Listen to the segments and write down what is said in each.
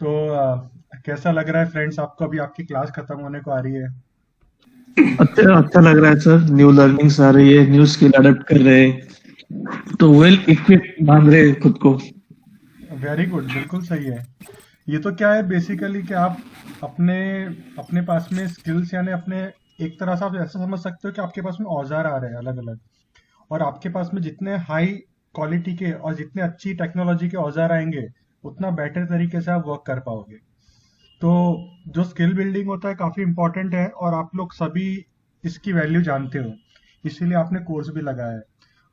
तो कैसा लग रहा है फ्रेंड्स आपको? अभी आपकी क्लास खत्म होने को आ रही है। अच्छा अच्छा लग रहा है सर। न्यू लर्निंग्स आ रही है, न्यू स्किल अडॉप्ट कर रहे हैं, तो वेल इक्विप मान रहे हैं खुद को। वेरी गुड, बिल्कुल सही है। ये तो क्या है बेसिकली कि आप अपने अपने पास में स्किल्स, यानी अपने एक तरह से आप ऐसा समझ सकते हो कि आपके पास में औजार आ रहे हैं अलग अलग, और आपके पास में जितने हाई क्वालिटी के और जितने अच्छी टेक्नोलॉजी के औजार आएंगे, उतना बेटर तरीके से आप वर्क कर पाओगे। तो जो स्किल बिल्डिंग होता है काफी इंपॉर्टेंट है, और आप लोग सभी इसकी वैल्यू जानते हो, इसीलिए आपने कोर्स भी लगाया है।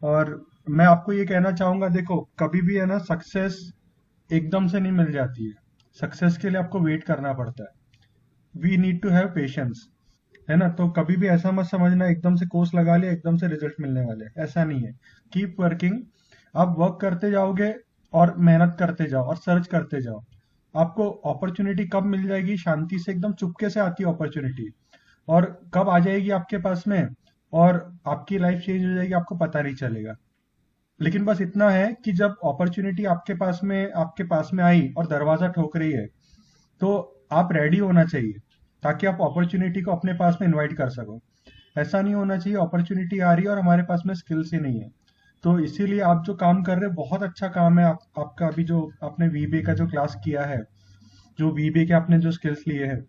और मैं आपको ये कहना चाहूंगा, देखो कभी भी है ना, सक्सेस एकदम से नहीं मिल जाती है। सक्सेस के लिए आपको वेट करना पड़ता है। We need to have patience, है ना? तो कभी भी ऐसा मत समझना एकदम से कोर्स लगा लिया एकदम से रिजल्ट मिलने वाले हैं, ऐसा नहीं है। Keep working. आप वर्क करते जाओगे और मेहनत करते जाओ और सर्च करते जाओ। आपको अपॉर्चुनिटी कब मिल जाएगी? शांति से एकदम चुपके से आती है अपॉर्चुनिटी, और कब आ जाएगी आपके पास में और आपकी लाइफ चेंज हो जाएगी, आपको पता नहीं चलेगा। लेकिन बस इतना है कि जब अपॉर्चुनिटी आपके पास में आई और दरवाजा ठोक रही है, तो आप रेडी होना चाहिए, ताकि आप अपॉर्चुनिटी को अपने पास में इनवाइट कर सको। ऐसा नहीं होना चाहिए अपॉर्चुनिटी आ रही है और हमारे पास में स्किल्स ही नहीं है। तो इसीलिए आप जो काम कर रहे हैं बहुत अच्छा काम है। आपका अभी जो आपने वीबीए का जो क्लास किया है, जो वीबीए के आपने जो स्किल्स लिए हैं,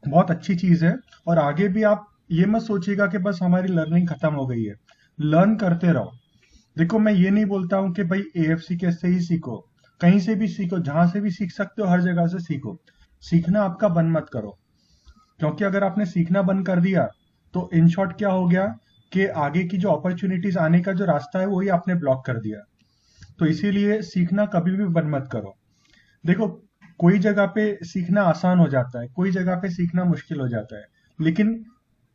बहुत अच्छी चीज है। और आगे भी आप ये मत सोचिएगा कि बस हमारी लर्निंग खत्म हो गई है। लर्न करते रहो। देखो मैं ये नहीं बोलता हूँ कि भाई एएफसी के से ही सीखो, कहीं से भी सीखो, जहां से भी सीख सकते हो हर जगह से सीखो। सीखना आपका बंद मत करो, क्योंकि अगर आपने सीखना बंद कर दिया तो इन शॉर्ट क्या हो गया कि आगे की जो अपॉर्चुनिटीज आने का जो रास्ता है वही आपने ब्लॉक कर दिया। तो इसीलिए सीखना कभी भी बंद मत करो। देखो, कोई जगह पे सीखना आसान हो जाता है, कोई जगह पे सीखना मुश्किल हो जाता है, लेकिन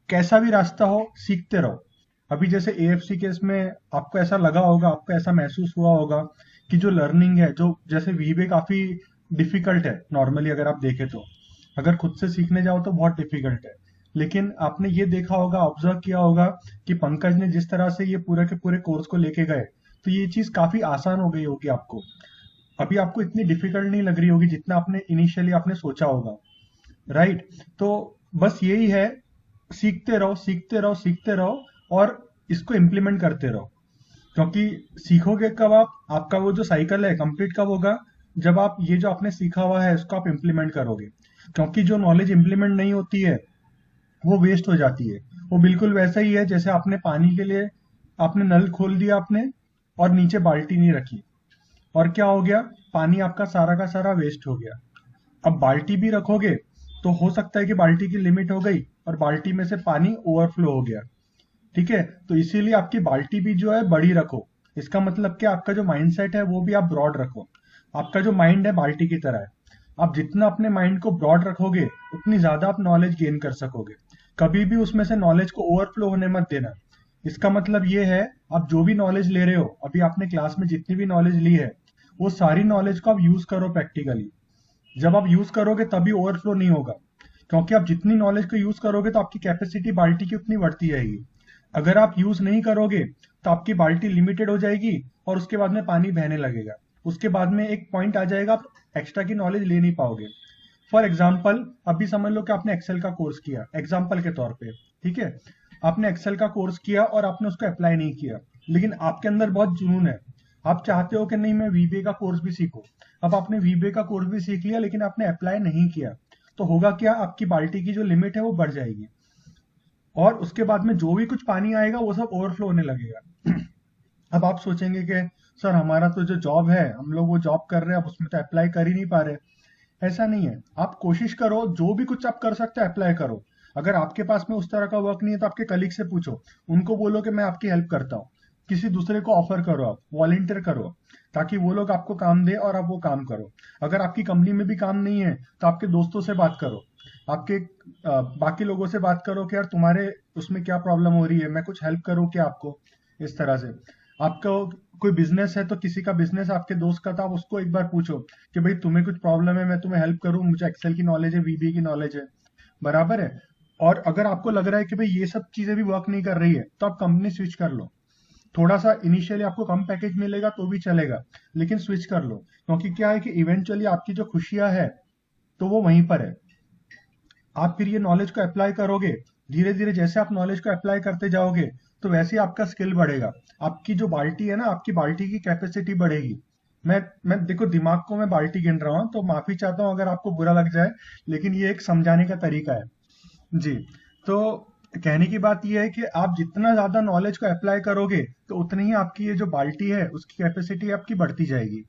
कैसा भी रास्ता हो सीखते रहो। अभी जैसे एएफसी केस में आपको ऐसा लगा होगा, आपको ऐसा महसूस हुआ होगा कि जो लर्निंग है, जो जैसे वीबे काफी डिफिकल्ट है नॉर्मली, अगर आप देखें तो अगर खुद से सीखने जाओ तो बहुत डिफिकल्ट है। लेकिन आपने ये देखा होगा, ऑब्जर्व किया होगा कि पंकज ने जिस तरह से ये पूरे के पूरे कोर्स को लेके गए, तो ये चीज काफी आसान हो गई होगी आपको। अभी आपको इतनी डिफिकल्ट नहीं लग रही होगी जितना आपने इनिशियली आपने सोचा होगा। राइट? तो बस यही है, सीखते रहो सीखते रहो सीखते रहो, और इसको इम्प्लीमेंट करते रहो। क्योंकि सीखोगे कब आप, आपका वो जो साइकिल है कंप्लीट कब होगा? जब आप ये जो आपने सीखा हुआ है इसको आप इम्प्लीमेंट करोगे। क्योंकि जो नॉलेज इम्प्लीमेंट नहीं होती है वो वेस्ट हो जाती है। वो बिल्कुल वैसा ही है जैसे आपने पानी के लिए आपने नल खोल दिया आपने, और नीचे बाल्टी नहीं रखी, और क्या हो गया? पानी आपका सारा का सारा वेस्ट हो गया। अब बाल्टी भी रखोगे तो हो सकता है कि बाल्टी की लिमिट हो गई और बाल्टी में से पानी ओवरफ्लो हो गया। ठीक है? तो इसीलिए आपकी बाल्टी भी जो है बड़ी रखो। इसका मतलब कि आपका जो माइंडसेट है वो भी आप ब्रॉड रखो। आपका जो माइंड है बाल्टी की तरह है। आप जितना अपने माइंड को ब्रॉड रखोगे उतनी ज्यादा आप नॉलेज गेन कर सकोगे। कभी भी उसमें से नॉलेज को ओवरफ्लो होने मत देना। इसका मतलब ये है, आप जो भी नॉलेज ले रहे हो, अभी आपने क्लास में जितनी भी नॉलेज ली है, वो सारी नॉलेज को आप यूज करो प्रैक्टिकली। जब आप यूज करोगे तभी ओवरफ्लो नहीं होगा। क्योंकि आप जितनी नॉलेज को यूज करोगे तो आपकी कैपेसिटी बाल्टी की उतनी बढ़ती जाएगी। अगर आप यूज नहीं करोगे तो आपकी बाल्टी लिमिटेड हो जाएगी, और उसके बाद में पानी बहने लगेगा। उसके बाद में एक पॉइंट आ जाएगा, आप एक्स्ट्रा की नॉलेज ले नहीं पाओगे। फॉर एग्जाम्पल, अभी समझ लो कि आपने एक्सेल का कोर्स किया एग्जाम्पल के तौर पे। ठीक है? आपने एक्सेल का कोर्स किया और आपने उसको अप्लाई नहीं किया, लेकिन आपके अंदर बहुत जुनून है। आप चाहते हो कि नहीं, मैं वीबीए का कोर्स भी सीखूं। अब आपने वीबीए का कोर्स भी सीख लिया लेकिन आपने अप्लाई नहीं किया, तो होगा क्या? आपकी बाल्टी की जो लिमिट है वो बढ़ जाएगी, और उसके बाद में जो भी कुछ पानी आएगा वो सब ओवरफ्लो होने लगेगा। अब आप सोचेंगे कि सर हमारा तो जो जॉब है, हम लोग वो जॉब कर रहे हैं, अब उसमें तो अप्लाई कर ही नहीं पा रहे। ऐसा नहीं है, आप कोशिश करो, जो भी कुछ आप कर सकते हैं अप्लाई करो। अगर आपके पास में उस तरह का वर्क नहीं है तो आपके कलीग से पूछो, उनको बोलो कि मैं आपकी हेल्प करता हूँ। किसी दूसरे को ऑफर करो, आप वॉलेंटियर करो, ताकि वो लोग आपको काम दे और आप वो काम करो। अगर आपकी कंपनी में भी काम नहीं है तो आपके दोस्तों से बात करो, आपके बाकी लोगों से बात करो कि यार तुम्हारे उसमें क्या प्रॉब्लम हो रही है, मैं कुछ हेल्प करूँ क्या आपको। इस तरह से आपका कोई बिजनेस है तो किसी का बिजनेस आपके दोस्त का था, आप उसको एक बार पूछो कि भाई तुम्हें कुछ प्रॉब्लम है, मैं तुम्हें हेल्प करूं, मुझे एक्सेल की नॉलेज है, वीबी की नॉलेज है। बराबर है? और अगर आपको लग रहा है कि भाई ये सब चीजें भी वर्क नहीं कर रही है, तो आप कंपनी स्विच कर लो। थोड़ा सा इनिशियली आपको कम पैकेज मिलेगा तो भी चलेगा, लेकिन स्विच कर लो, क्योंकि क्या है कि इवेंचुअली आपकी जो खुशियां है तो वो वहीं पर है। आप फिर ये नॉलेज को अप्लाई करोगे, धीरे धीरे जैसे आप नॉलेज को अप्लाई करते जाओगे तो वैसे ही आपका स्किल बढ़ेगा। आपकी जो बाल्टी है ना, आपकी बाल्टी की कैपेसिटी बढ़ेगी। मैं देखो, दिमाग को मैं बाल्टी गिन रहा हूँ, तो माफी चाहता हूँ अगर आपको बुरा लग जाए, लेकिन ये एक समझाने का तरीका है। जी। तो कहने की बात यह है कि आप जितना ज्यादा नॉलेज को अप्लाई करोगे तो उतनी ही आपकी ये जो बाल्टी है उसकी कैपेसिटी आपकी बढ़ती जाएगी।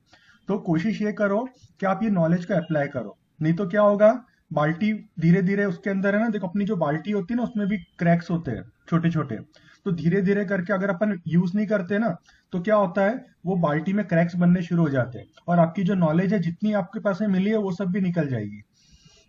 तो कोशिश ये करो कि आप ये नॉलेज को अप्लाई करो, नहीं तो क्या होगा, बाल्टी धीरे धीरे उसके अंदर है ना, देखो अपनी जो बाल्टी होती है ना उसमें भी क्रैक्स होते हैं छोटे छोटे। तो धीरे धीरे करके अगर अपन यूज नहीं करते ना, तो क्या होता है, वो बाल्टी में क्रैक्स बनने शुरू हो जाते हैं और आपकी जो नॉलेज है जितनी आपके पास में मिली है वो सब भी निकल जाएगी।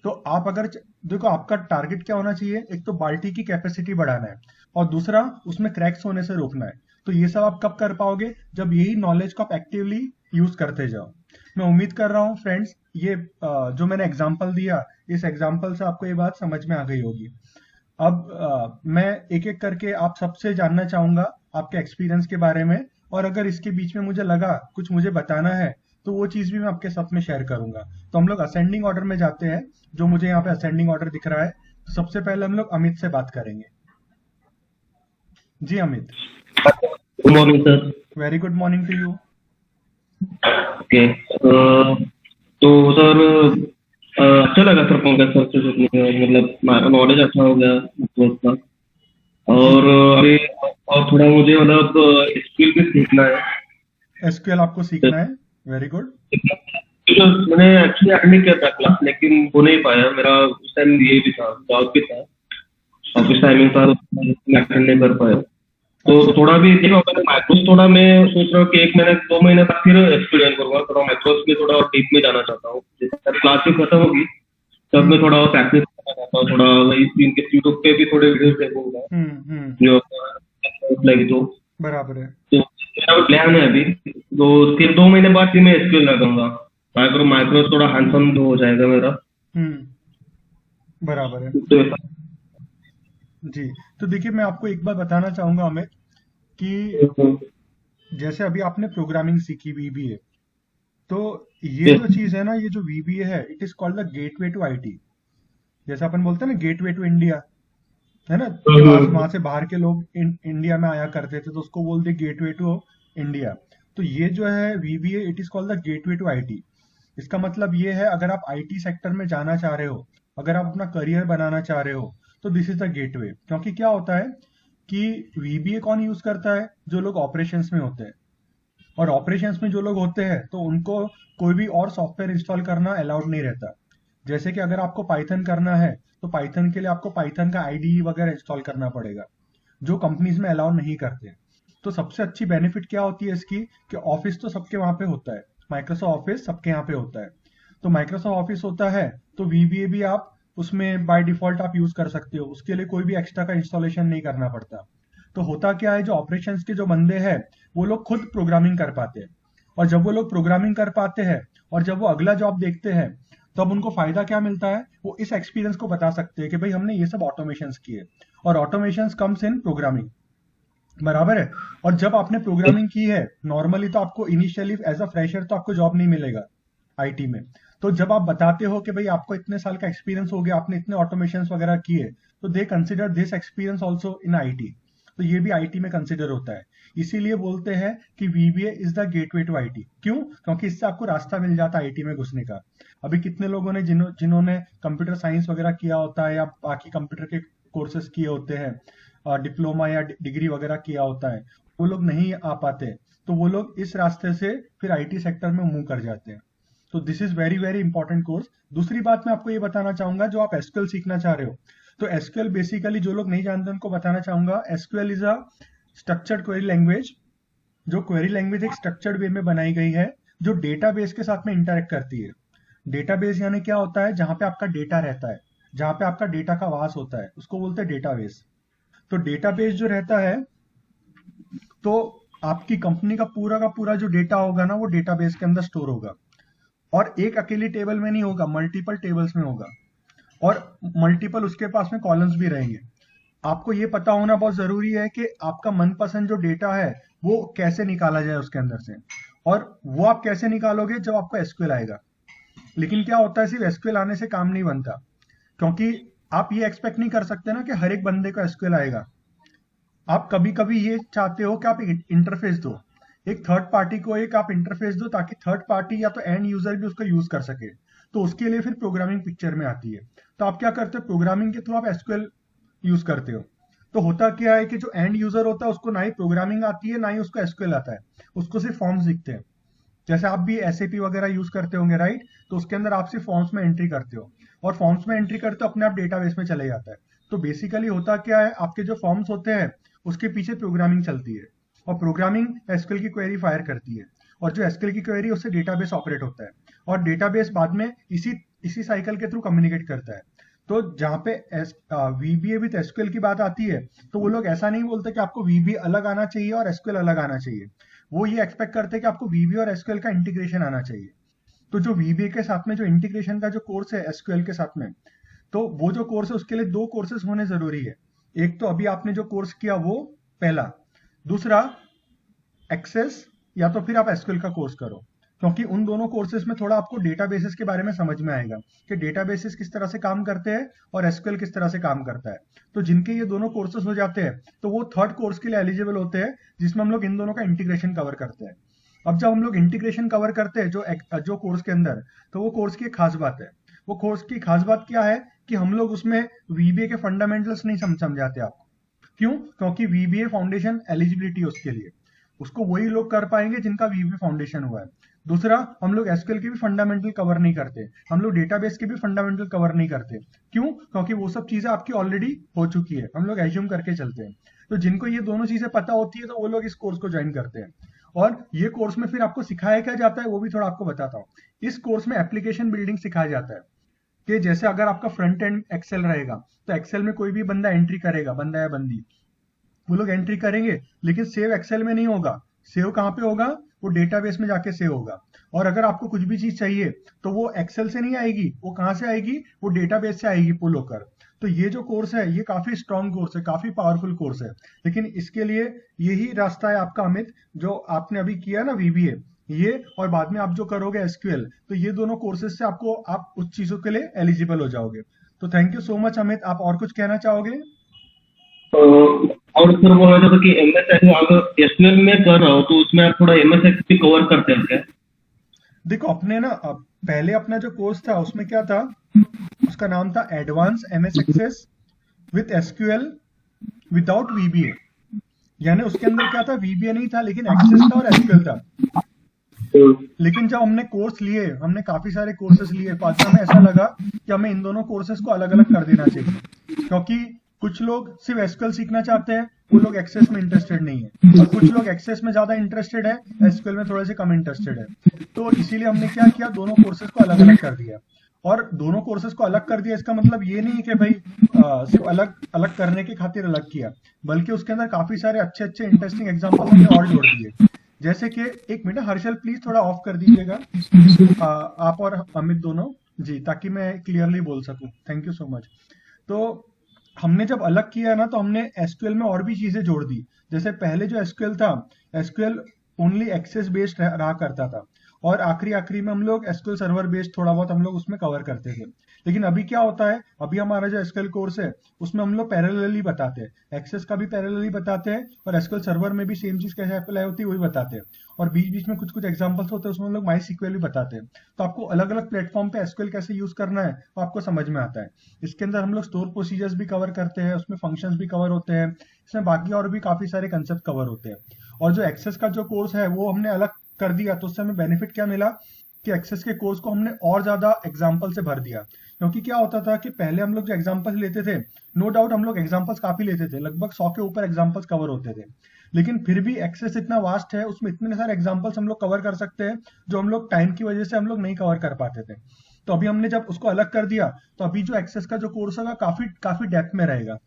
तो आप अगर देखो, आपका टारगेट क्या होना चाहिए, एक तो बाल्टी की कैपेसिटी बढ़ाना है और दूसरा उसमें क्रैक्स होने से रोकना है। तो ये सब आप कब कर पाओगे, जब यही नॉलेज को आप एक्टिवली यूज करते जाओ। मैं उम्मीद कर रहा हूँ फ्रेंड्स, ये जो मैंने एग्जांपल दिया, इस एग्जांपल से आपको ये बात समझ में आ गई होगी। अब मैं एक एक करके आप सबसे जानना चाहूंगा आपके एक्सपीरियंस के बारे में, और अगर इसके बीच में मुझे लगा कुछ मुझे बताना है तो वो चीज भी मैं आपके साथ में शेयर करूंगा। तो हम लोग असेंडिंग ऑर्डर में जाते हैं, जो मुझे यहाँ पे असेंडिंग ऑर्डर दिख रहा है। तो सबसे पहले हम लोग अमित से बात करेंगे। जी Amit. Good morning sir. Very good morning to you. Okay, तो सर अच्छा लगा सर पंकज सर से जुड़ने में, मतलब नॉलेज अच्छा हो गया network का। जी। और अभी और थोड़ा मुझे मतलब स्किल भी सीखना है। एसक्यूएल आपको सीखना है, वेरी गुड। तो मैंने एक्चुअली अटेंड किया था क्लास, लेकिन हो नहीं पाया। मेरा उस टाइम ये भी था, जॉब भी था, ऑफिस टाइमिंग था, तो मैं अटेंड नहीं कर पाया। तो अच्छा। थोड़ा भी देखो, मैंने माइक्रोस थोड़ा मैं सोच रहा हूँ कि 1 महीने 2 महीने बाद फिर एक्सपीरियंस करूंगा। थोड़ा माइक्रोस में थोड़ा डीप में जाना चाहता हूँ। जब क्लासेस खत्म होगी तब मैं थोड़ा प्रैक्टिस करना चाहता हूँ। थोड़ा वही इनके यूट्यूब पे भी थोड़े वीडियोस देखूंगा हम्म। जो लगी बराबर है। तो मेरा प्लान है अभी। तो फिर 2 महीने बाद फिर मैं एसक्यूएल लगाऊंगा। माइक्रोस थोड़ा हैंड्स ऑन हो जाएगा मेरा। बराबर है। तो ऐसा जी। तो देखिए, मैं आपको एक बात बताना चाहूंगा अमित, कि जैसे अभी आपने प्रोग्रामिंग सीखी वीबीए, तो ये जो चीज है ना, ये जो वीबीए है, it is called the gateway to IT. जैसे अपन बोलते हैं ना, गेटवे टू इंडिया, है ना, कि वहां से बाहर के लोग इंडिया में आया करते थे, तो उसको बोलते गेटवे टू इंडिया। तो ये जो है VBA, it is called the gateway to IT. इसका मतलब ये है, अगर आप आईटी सेक्टर में जाना चाह रहे हो, अगर आप अपना करियर बनाना चाह रहे हो, तो दिस इज द गेटवे। क्योंकि क्या होता है कि वीबीए कौन यूज करता है, जो लोग ऑपरेशंस में होते हैं। और ऑपरेशंस में जो लोग होते हैं तो उनको कोई भी और सॉफ्टवेयर इंस्टॉल करना अलाउड नहीं रहता। जैसे कि अगर आपको पाइथन करना है, तो पाइथन के लिए आपको पाइथन का आईडीई वगैरह इंस्टॉल करना पड़ेगा, जो कंपनीज में अलाउ नहीं करते। तो सबसे अच्छी बेनिफिट क्या होती है इसकी, कि ऑफिस तो सबके वहां पे होता है, माइक्रोसॉफ्ट ऑफिस सबके यहाँ पे होता है। तो माइक्रोसॉफ्ट ऑफिस होता है, तो वीबीए भी आप उसमें बाय डिफॉल्ट आप यूज कर सकते हो, उसके लिए कोई भी एक्स्ट्रा का इंस्टॉलेशन नहीं करना पड़ता। तो होता क्या है, जो ऑपरेशंस के जो बंदे हैं वो लोग खुद प्रोग्रामिंग कर पाते हैं। और जब वो लोग प्रोग्रामिंग कर पाते हैं और जब वो अगला जॉब देखते हैं, तब उनको फायदा क्या मिलता है, वो इस एक्सपीरियंस को बता सकते हैं कि भाई हमने ये सब ऑटोमेशंस किए। और ऑटोमेशंस कम्स इन प्रोग्रामिंग, बराबर है। और जब आपने प्रोग्रामिंग की है नॉर्मली, तो आपको इनिशियली एज अ फ्रेशर तो आपको जॉब नहीं मिलेगा आईटी में। तो जब आप बताते हो कि भाई आपको इतने साल का एक्सपीरियंस हो गया, आपने इतने ऑटोमेशंस वगैरह किए, तो they consider this experience also in IT. तो ये भी आईटी में कंसिडर होता है। इसीलिए बोलते हैं कि VBA is the gateway to IT. क्यों? क्योंकि इससे आपको रास्ता मिल जाता है आईटी में घुसने का। अभी कितने लोगों ने जिन्होंने कंप्यूटर साइंस वगैरह किया होता है या बाकी कंप्यूटर के कोर्सेज किए होते हैं, डिप्लोमा या डिग्री वगैरह किया होता है, वो लोग नहीं आ पाते, तो वो लोग इस रास्ते से फिर आईटी सेक्टर में मूव कर जाते हैं। तो this is very very important course. दूसरी बात मैं आपको ये बताना चाहूंगा, जो आप एसक्यूएल सीखना चाह रहे हो, तो एसक्यूएल बेसिकली जो लोग नहीं जानते उनको बताना चाहूंगा, SQL is a structured query language. जो क्वेरी लैंग्वेज एक स्ट्रक्चर्ड वे में बनाई गई है, जो डेटाबेस के साथ में इंटरेक्ट करती है। डेटाबेस यानी क्या होता है, जहां पे आपका डेटा रहता है, जहां पे आपका डेटा का वास होता है, उसको बोलते हैं डेटाबेस। तो डेटाबेस जो रहता है, तो आपकी कंपनी का पूरा जो डेटा होगा ना, वो डेटाबेस के अंदर स्टोर होगा। और एक अकेली टेबल में नहीं होगा, मल्टीपल टेबल्स में होगा, और मल्टीपल उसके पास में कॉलम्स भी रहेंगे। आपको ये पता होना बहुत जरूरी है कि आपका मनपसंद जो डेटा है वो कैसे निकाला जाए उसके अंदर से, और वो आप कैसे निकालोगे जब आपको एसक्यूएल आएगा। लेकिन क्या होता है, सिर्फ एसक्यूएल आने से काम नहीं बनता, क्योंकि आप ये एक्सपेक्ट नहीं कर सकते ना कि हर एक बंदे को एसक्यूएल आएगा। आप कभी कभी ये चाहते हो कि आप एक इंटरफेस दो, एक थर्ड पार्टी को एक आप इंटरफेस दो, ताकि थर्ड पार्टी या तो एंड यूजर भी उसको यूज कर सके। तो उसके लिए फिर प्रोग्रामिंग पिक्चर में आती है। तो आप क्या करते हो, प्रोग्रामिंग के थ्रू आप एसक्यूएल यूज करते हो। तो होता क्या है कि जो एंड यूजर होता है उसको ना ही प्रोग्रामिंग आती है ना ही उसको एसक्यूएल आता है, उसको सिर्फ फॉर्म्स दिखते हैं। जैसे आप भी एसएपी वगैरह यूज करते होंगे, राइट? तो उसके अंदर आप सिर्फ फॉर्म्स में एंट्री करते हो, और फॉर्म्स में एंट्री करते हो अपने आप डेटाबेस में चले जाता है। तो बेसिकली होता क्या है, आपके जो फॉर्म्स होते हैं उसके पीछे प्रोग्रामिंग चलती है, और प्रोग्रामिंग एसक्यूएल की क्वेरी फायर करती है, और जो एसक्यूएल की क्वेरी उससे डेटाबेस ऑपरेट होता है, और डेटाबेस बाद में इसी इसी साइकिल के थ्रू कम्युनिकेट करता है। तो जहाँ पे वीबीए विद एसक्यूएल की बात आती है, तो वो लोग ऐसा नहीं बोलते कि आपको वीबीए अलग आना चाहिए और एसक्यूएल अलग आना चाहिए। वो ये एक्सपेक्ट करते हैं कि आपको वीबीए और एसक्यूएल का इंटीग्रेशन आना चाहिए। तो जो वीबीए के साथ में जो इंटीग्रेशन का जो कोर्स है एसक्यूएल के साथ में, तो वो जो कोर्स है उसके लिए दो कोर्सेज होने जरूरी है। एक तो अभी आपने जो कोर्स किया वो पहला, दूसरा एक्सेस, या तो फिर आप एसक्यूएल का कोर्स करो, क्योंकि उन दोनों कोर्सेज में थोड़ा आपको डेटाबेसेस के बारे में समझ में आएगा कि डेटाबेसेस किस तरह से काम करते हैं और एसक्यूएल किस तरह से काम करता है। तो जिनके ये दोनों कोर्सेज हो जाते हैं तो वो थर्ड कोर्स के लिए एलिजिबल होते हैं, जिसमें हम लोग इन दोनों का इंटीग्रेशन कवर करते हैं। अब जब हम लोग इंटीग्रेशन कवर करते हैं जो कोर्स के अंदर, तो वो कोर्स की एक खास बात है। वो कोर्स की खास बात क्या है कि हम लोग उसमें वीबीए के फंडामेंटल्स नहीं समझाते आपको। क्यों? क्योंकि वीबीए फाउंडेशन एलिजिबिलिटी उसके लिए, उसको वही लोग कर पाएंगे जिनका वीबीए फाउंडेशन हुआ है। दूसरा, हम लोग एसक्यूएल के भी फंडामेंटल कवर नहीं करते, हम लोग डेटाबेस के भी फंडामेंटल कवर नहीं करते। क्यों? क्योंकि वो सब चीजें आपकी ऑलरेडी हो चुकी है, हम लोग एज्यूम करके चलते हैं। तो जिनको ये दोनों चीजें पता होती है तो वो लोग इस कोर्स को ज्वाइन करते हैं। और ये कोर्स में फिर आपको सिखाया क्या जाता है वो भी थोड़ा आपको बताता हूँ। इस कोर्स में एप्लीकेशन बिल्डिंग सिखाया जाता है, कि जैसे अगर आपका फ्रंट एंड एक्सेल रहेगा, तो एक्सेल में कोई भी बंदा एंट्री करेगा, बंदा या बंदी, वो लोग एंट्री करेंगे, लेकिन सेव एक्सेल में नहीं होगा। सेव कहाँ पे होगा? वो डेटाबेस में जाके सेव होगा। और अगर आपको कुछ भी चीज चाहिए तो वो एक्सेल से नहीं आएगी, वो कहाँ से आएगी? वो डेटाबेस से आएगी पुल होकर। तो ये जो कोर्स है ये काफी स्ट्रॉन्ग कोर्स है, काफी पावरफुल कोर्स है। लेकिन इसके लिए यही रास्ता है आपका अमित, जो आपने अभी किया ना वीबीए, ये और बाद में आप जो करोगे एसक्यूएल, तो ये दोनों कोर्सेज से आपको आप उस चीजों के लिए एलिजिबल हो जाओगे। तो thank you so much Amit. आप और कुछ कहना चाहोगे? और सर वो है कि एमएस अगर एसक्यूएल में कर रहा हूँ तो उसमें आप थोड़ा एमएस भी कवर करते हैं क्या? देखो अपने ना पहले अपना जो कोर्स था उसमें क्या था, उसका नाम था advance MS access with SQL without VBA. यानी उसके अंदर क्या था, वीबीए नहीं था लेकिन एक्सेस था और एसक्यूएल था। लेकिन जब हमने कोर्स लिए, हमने काफी सारे कोर्सेज लिए, बाद में हमें ऐसा लगा कि हमें इन दोनों कोर्सेज को अलग अलग कर देना चाहिए, क्योंकि कुछ लोग सिर्फ एसक्यूएल सीखना चाहते हैं, वो लोग एक्सेस में इंटरेस्टेड नहीं है, और कुछ लोग एक्सेस में ज्यादा इंटरेस्टेड है, एसक्यूएल में थोड़े से कम इंटरेस्टेड है। तो इसीलिए हमने क्या किया, दोनों कोर्सेज को अलग अलग कर दिया। और दोनों कोर्सेज को अलग कर दिया इसका मतलब ये नहीं कि भाई सिर्फ अलग अलग करने की खातिर अलग किया, बल्कि उसके अंदर काफी सारे अच्छे अच्छे इंटरेस्टिंग एग्जाम्पल हमने और जोड़ दिए। जैसे कि एक मिनट हर्षल प्लीज थोड़ा ऑफ कर दीजिएगा, आप और अमित दोनों जी, ताकि मैं क्लियरली बोल सकूं। Thank you so much. तो हमने जब अलग किया ना, तो हमने एसक्यूएल में और भी चीजें जोड़ दी। जैसे पहले जो एसक्यूएल था, एसक्यूएल ओनली एक्सेस बेस्ड रहा करता था, और आखिरी में हम लोग एसक्यूएल सर्वर बेस्ड थोड़ा बहुत हम लोग उसमें कवर करते थे। लेकिन अभी क्या होता है, अभी हमारा जो एसक्यूएल कोर्स है उसमें हम लोग पैरेलली बताते हैं, एक्सेस का भी पैरेलली बताते हैं, और एसक्यूएल सर्वर में भी सेम चीज कैसे अप्लाई होती है वही बताते हैं, और बीच बीच में कुछ कुछ एग्जांपल्स होते हैं उसमें हम लोग माई सीक्वल भी बताते हैं। तो आपको अलग अलग प्लेटफॉर्म पे एसक्यूएल कैसे यूज करना है वो आपको समझ में आता है। इसके अंदर हम लोग स्टोर प्रोसीजर्स भी कवर करते हैं, उसमें फंक्शंस भी कवर होते हैं, इसमें बाकी और भी काफी सारे कंसेप्ट कवर होते हैं। और जो एक्सेस का जो कोर्स है वो हमने अलग कर दिया, तो उससे हमें बेनिफिट क्या मिला कि एक्सेस के कोर्स को हमने और ज्यादा एग्जाम्पल से भर दिया। क्योंकि क्या होता था कि पहले हम लोग जो एग्जाम्पल्स लेते थे, नो डाउट हम लोग एग्जाम्पल्स काफी लेते थे, लगभग 100 के ऊपर एग्जाम्पल्स कवर होते थे, लेकिन फिर भी एक्सेस इतना वास्ट है, उसमें इतने सारे एग्जाम्पल्स हम लोग कवर कर सकते हैं जो हम लोग टाइम की वजह से हम लोग नहीं कवर कर पाते थे। तो अभी हमने जब उसको अलग कर दिया, तो अभी जो एक्सेस का जो कोर्स होगा काफी काफी डेप्थ में रहेगा।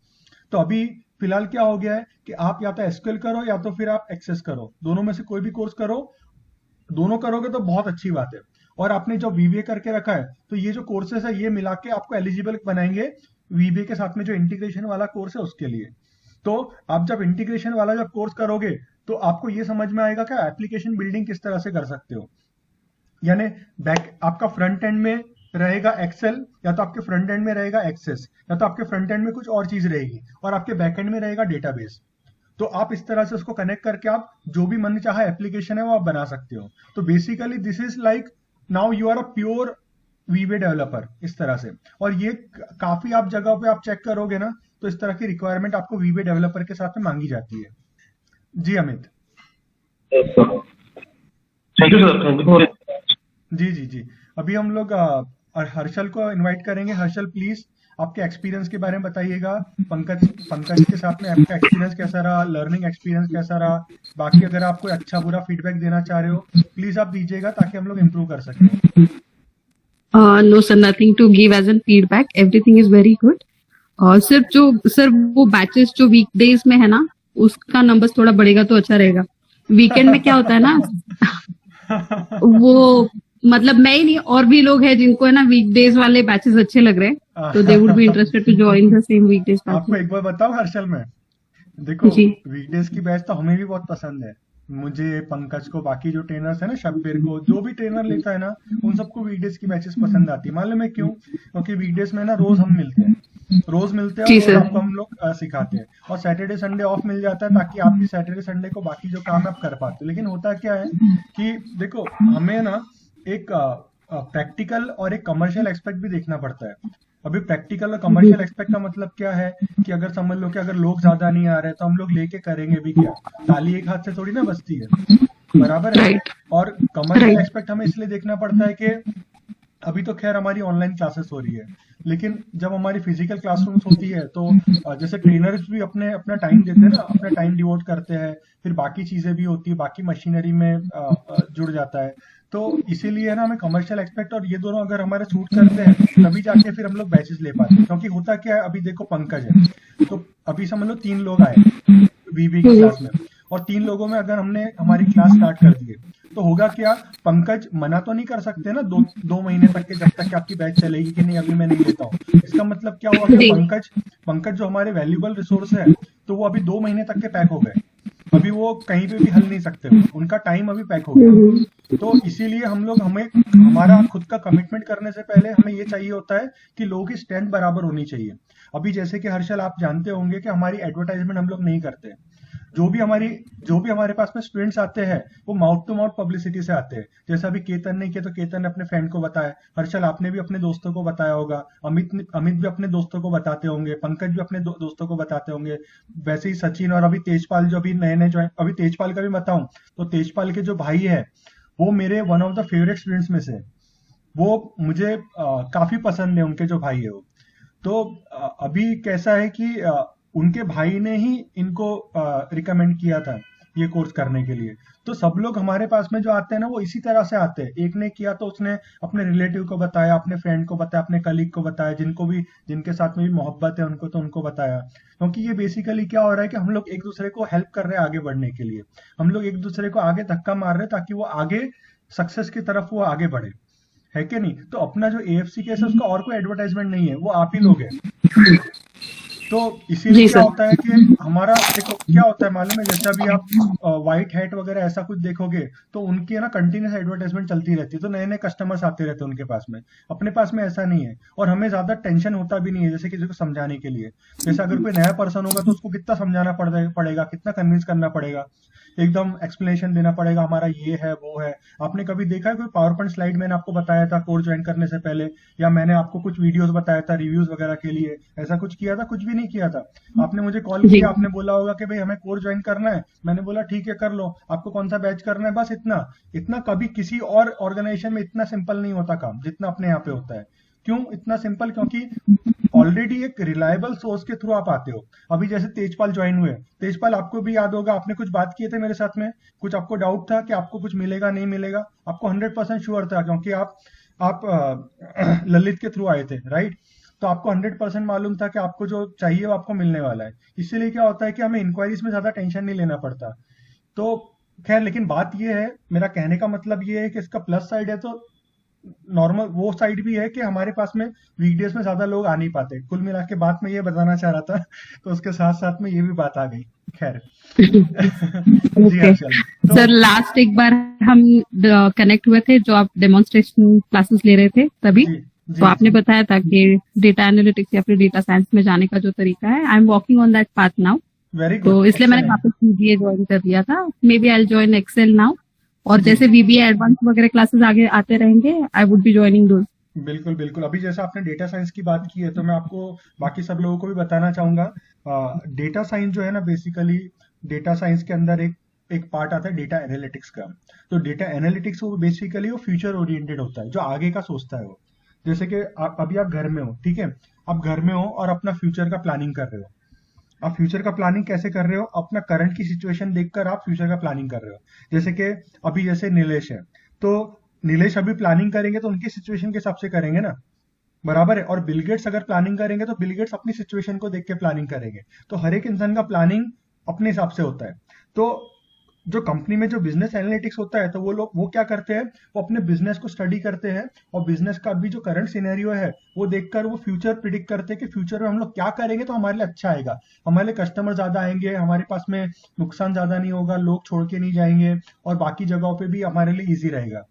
तो अभी फिलहाल क्या हो गया है कि आप या तो एसक्यूएल करो या तो फिर आप एक्सेस करो, दोनों में से कोई भी कोर्स करो। दोनों करोगे तो बहुत अच्छी बात है। और आपने जो वीबीए करके रखा है, तो ये जो कोर्सेस है ये मिला के आपको एलिजिबल बनाएंगे वीबीए के साथ में जो इंटीग्रेशन वाला कोर्स है उसके लिए। तो आप जब इंटीग्रेशन वाला जब कोर्स करोगे तो आपको ये समझ में आएगा कि एप्लीकेशन बिल्डिंग किस तरह से कर सकते हो। यानी बैक आपका फ्रंट एंड में रहेगा एक्सेल, या तो आपके फ्रंट एंड में रहेगा एक्सेस, या तो आपके फ्रंट एंड में कुछ और चीज रहेगी, और आपके बैक एंड में रहेगा डेटाबेस। तो आप इस तरह से उसको कनेक्ट करके आप जो भी मन चाहा एप्लीकेशन है वो आप बना सकते हो। तो basically this is like now you are a pure VBA developer इस तरह से। और ये काफी आप जगह पे आप चेक करोगे ना तो इस तरह की रिक्वायरमेंट आपको वीबीए डेवलपर के साथ में मांगी जाती है। जी Amit. Thank you sir, thank you. जी जी जी। अभी हम लोग हर्षल को इनवाइट करेंगे। हर्षल प्लीज आपके एक्सपीरियंस के बारे में बताइएगा। पंकज पंकज के साथ में आपका एक्सपीरियंस कैसा रहा, लर्निंग एक्सपीरियंस कैसा रहा। बाकी अगर आप कोई अच्छा बुरा फीडबैक देना चाह रहे हो प्लीज आप दीजिएगा ताकि हम लोग इम्प्रूव कर सकें। No sir, nothing to give as an feedback, everything is very good. और सिर्फ जो सर वो बैचेस जो वीकडेज में है ना, उसका नंबर्स थोड़ा बढ़ेगा तो अच्छा रहेगा। वीकेंड में क्या होता है ना, वो मतलब मैं ही नहीं और भी लोग हैं जिनको है ना वीकडेज वाले बैचेस अच्छे लग रहे हैं, तो they would be interested to join the same weekdays आपको बैचेस। एक बार बताओ हर्षल, में देखो जी वीकडेज की बैच तो हमें भी बहुत पसंद है, मुझे, पंकज को, बाकी जो ट्रेनर्स है ना, शब्बीर को, जो भी ट्रेनर लेता है ना उन सबको वीकडेज की बैचेस पसंद आती है। मालूम है क्यों? क्योंकि वीकडेज में ना रोज हम मिलते हैं, रोज मिलते हैं जी और रोज सर। आपको हम लोग सिखाते हैं, और सैटरडे संडे ऑफ मिल जाता है ताकि आप भी सैटरडे संडे को बाकी जो काम है आप कर पाते हो। लेकिन होता क्या है कि देखो हमें ना एक प्रैक्टिकल और एक कमर्शियल एस्पेक्ट भी देखना पड़ता है। अभी प्रैक्टिकल और कमर्शियल एस्पेक्ट का मतलब क्या है कि अगर समझ लो कि अगर लोग ज्यादा नहीं आ रहे तो हम लोग लेके करेंगे भी क्या, ताली एक हाथ से थोड़ी ना बजती है, बराबर है। राइट और कमर्शियल राइट। एस्पेक्ट हमें इसलिए देखना पड़ता है कि अभी तो खैर हमारी ऑनलाइन क्लासेस हो रही है, लेकिन जब हमारी फिजिकल क्लासरूम्स होती है तो जैसे ट्रेनर्स भी अपने अपना टाइम देते हैं ना, अपना टाइम डिवोट करते हैं, फिर बाकी चीजें भी होती है, बाकी मशीनरी में जुड़ जाता है। तो इसीलिए ना हमें कमर्शियल एक्सपेक्ट और ये दोनों अगर हमारे सूट करते हैं तभी जाके फिर हम लोग बैचेस ले पाते हैं। क्योंकि होता क्या है, अभी देखो पंकज है, तो अभी समझ लो 3 लोग आए वीबी की क्लास में, और 3 लोगों में अगर हमने हमारी क्लास स्टार्ट कर दी है तो होगा क्या, पंकज मना तो नहीं कर सकते ना 2 महीने तक के, जब तक कि आपकी बैच चलेगी कि नहीं अभी मैं नहीं लेता हूँ। इसका मतलब क्या हुआ कि जी पंकज पंकज जो हमारे वैल्यूबल रिसोर्स है तो वो अभी 2 महीने तक के पैक हो गए, अभी वो कहीं पे भी हल नहीं सकते, उनका टाइम अभी पैक हो गया। तो इसीलिए हमें हमारा खुद का कमिटमेंट करने से पहले हमें ये चाहिए होता है कि लोगों की स्ट्रेंथ बराबर होनी चाहिए। अभी जैसे कि हर्षल आप जानते होंगे कि हमारी एडवर्टाइजमेंट हम लोग नहीं करते, जो भी हमारे पास में स्टूडेंट्स आते हैं वो माउथ टू माउथ पब्लिसिटी से आते हैं। जैसे अभी केतन ने किया तो केतन ने अपने फ्रेंड को बताया, हर्षल आपने भी अपने दोस्तों को बताया होगा, अमित भी अपने दोस्तों को बताते होंगे, पंकज भी अपने दोस्तों को बताते होंगे। वैसे ही सचिन और अभी तेजपाल जो अभी नए नए ज्वाइन, अभी तेजपाल का भी बताऊं तो तेजपाल के जो भाई है वो मेरे one of the favourite students में से, वो मुझे काफी पसंद है, उनके जो भाई है वो। तो अभी कैसा है कि उनके भाई ने ही इनको रिकमेंड किया था ये कोर्स करने के लिए। तो सब लोग हमारे पास में जो आते हैं ना वो इसी तरह से आते हैं, एक ने किया तो उसने अपने रिलेटिव को बताया, अपने फ्रेंड को बताया, अपने कलीग को बताया, जिनके साथ में भी मोहब्बत है उनको तो उनको बताया। क्योंकि ये बेसिकली क्या हो रहा है कि हम लोग एक दूसरे को हेल्प कर रहे हैं आगे बढ़ने के लिए, हम लोग एक दूसरे को आगे धक्का मार रहे हैं ताकि वो आगे सक्सेस की तरफ वो आगे बढ़े, है कि नहीं? तो अपना जो एएफसी केस है उसका और कोई एडवर्टाइजमेंट नहीं है, वो आप ही लोग हैं। तो इसीलिए जी क्या सर। होता है कि हमारा देखो क्या होता है मालूम है, जैसे अभी आप व्हाइट हैट वगैरह ऐसा कुछ देखोगे तो उनकी है ना कंटिन्यूस एडवर्टाइजमेंट चलती रहती है, तो नए नए कस्टमर्स आते रहते हैं उनके पास में। अपने पास में ऐसा नहीं है, और हमें ज्यादा टेंशन होता भी नहीं है जैसे किसी को समझाने के लिए। जैसे अगर कोई नया पर्सन होगा तो उसको कितना समझाना पड़ेगा, कितना कन्विंस करना पड़ेगा, एकदम एक्सप्लेनेशन देना पड़ेगा, हमारा ये है वो है। आपने कभी देखा है कोई पावर पॉइंट स्लाइड मैंने आपको बताया था कोर्स ज्वाइन करने से पहले, या मैंने आपको कुछ वीडियोस बताया था रिव्यूज वगैरह के लिए, ऐसा कुछ किया था? कुछ भी नहीं किया था। आपने मुझे कॉल जी किया, आपने बोला होगा कि भाई हमें कोर्स ज्वाइन करना है, मैंने बोला ठीक है कर लो, आपको कौन सा बैच करना है, बस इतना। इतना कभी किसी और ऑर्गेनाइजेशन में इतना सिंपल नहीं होता काम जितना अपने यहाँ पे होता है। क्यों इतना सिंपल? क्योंकि ऑलरेडी एक रिलायबल सोर्स के थ्रू आप आते हो। अभी जैसे तेजपाल ज्वाइन हुए, तेजपाल आपको भी याद होगा, आपने कुछ बात किए थे मेरे साथ में, कुछ आपको डाउट था कि आपको कुछ मिलेगा नहीं मिलेगा, आपको 100% श्योर था क्योंकि आप ललित के थ्रू आए थे, राइट? तो आपको 100% मालूम था कि आपको जो चाहिए वो आपको मिलने वाला है। इसीलिए क्या होता है कि हमें इंक्वायरीज में ज्यादा टेंशन नहीं लेना पड़ता। तो खैर, लेकिन बात ये है, मेरा कहने का मतलब ये है कि इसका प्लस साइड है तो नॉर्मल वो साइड भी है कि हमारे पास में वीकडेज में ज्यादा लोग आ नहीं पाते। कुल मिला के बात मैं ये बताना चाह रहा था, तो उसके साथ साथ में ये भी बात आ गई। खैर। जी ओके हर्षल। तो सर, लास्ट एक बार हम कनेक्ट हुए थे जो आप डेमोन्स्ट्रेशन क्लासेस ले रहे थे तभी, जी तो जी आपने बताया था कि डेटा एनालिटिक्स या फिर डेटा साइंस में जाने का जो तरीका है, I am walking on that path now. Very तो गुड, इसलिए मैंने एक्सेलेंट। वापस VBA ज्वाइन कर लिया था। Maybe I join excel now, और जी जैसे VBA एडवांस वगैरह क्लासेस आगे आते रहेंगे, I would be joining those. बिल्कुल बिल्कुल। अभी जैसे आपने डेटा साइंस की बात की है, तो मैं आपको बाकी सब लोगों को भी बताना चाहूंगा। डेटा साइंस जो है ना, बेसिकली डेटा साइंस के अंदर एक एक पार्ट आता है डेटा एनालिटिक्स का। तो डेटा एनालिटिक्स वो बेसिकली वो फ्यूचर ओरिएंटेड होता है, जो आगे का सोचता है वो। जैसे कि अभी आप घर में हो, ठीक है, आप घर में हो और अपना फ्यूचर का प्लानिंग कर रहे हो। आप फ्यूचर का प्लानिंग कैसे कर रहे हो? अपना करंट की सिचुएशन देखकर आप फ्यूचर का प्लानिंग कर रहे हो। जैसे कि अभी जैसे नीलेश है, तो नीलेश अभी प्लानिंग करेंगे तो उनकी सिचुएशन के हिसाब से करेंगे ना, बराबर है। और बिल गेट्स अगर प्लानिंग करेंगे तो बिल गेट्स अपनी सिचुएशन को देख के प्लानिंग करेंगे। तो हर एक इंसान का प्लानिंग अपने हिसाब से होता है। तो जो कंपनी में जो बिजनेस एनालिटिक्स होता है, तो वो लोग वो क्या करते हैं, वो अपने बिजनेस को स्टडी करते हैं और बिजनेस का भी जो करंट सिनेरियो है वो देखकर वो फ्यूचर प्रिडिक्ट करते हैं कि फ्यूचर में हम लोग क्या करेंगे तो हमारे लिए अच्छा आएगा, हमारे लिए कस्टमर ज्यादा आएंगे, हमारे पास में नुकसान ज्यादा नहीं होगा, लोग छोड़ के नहीं जाएंगे, और बाकी जगहों पे भी हमारे लिए ईजी रहेगा।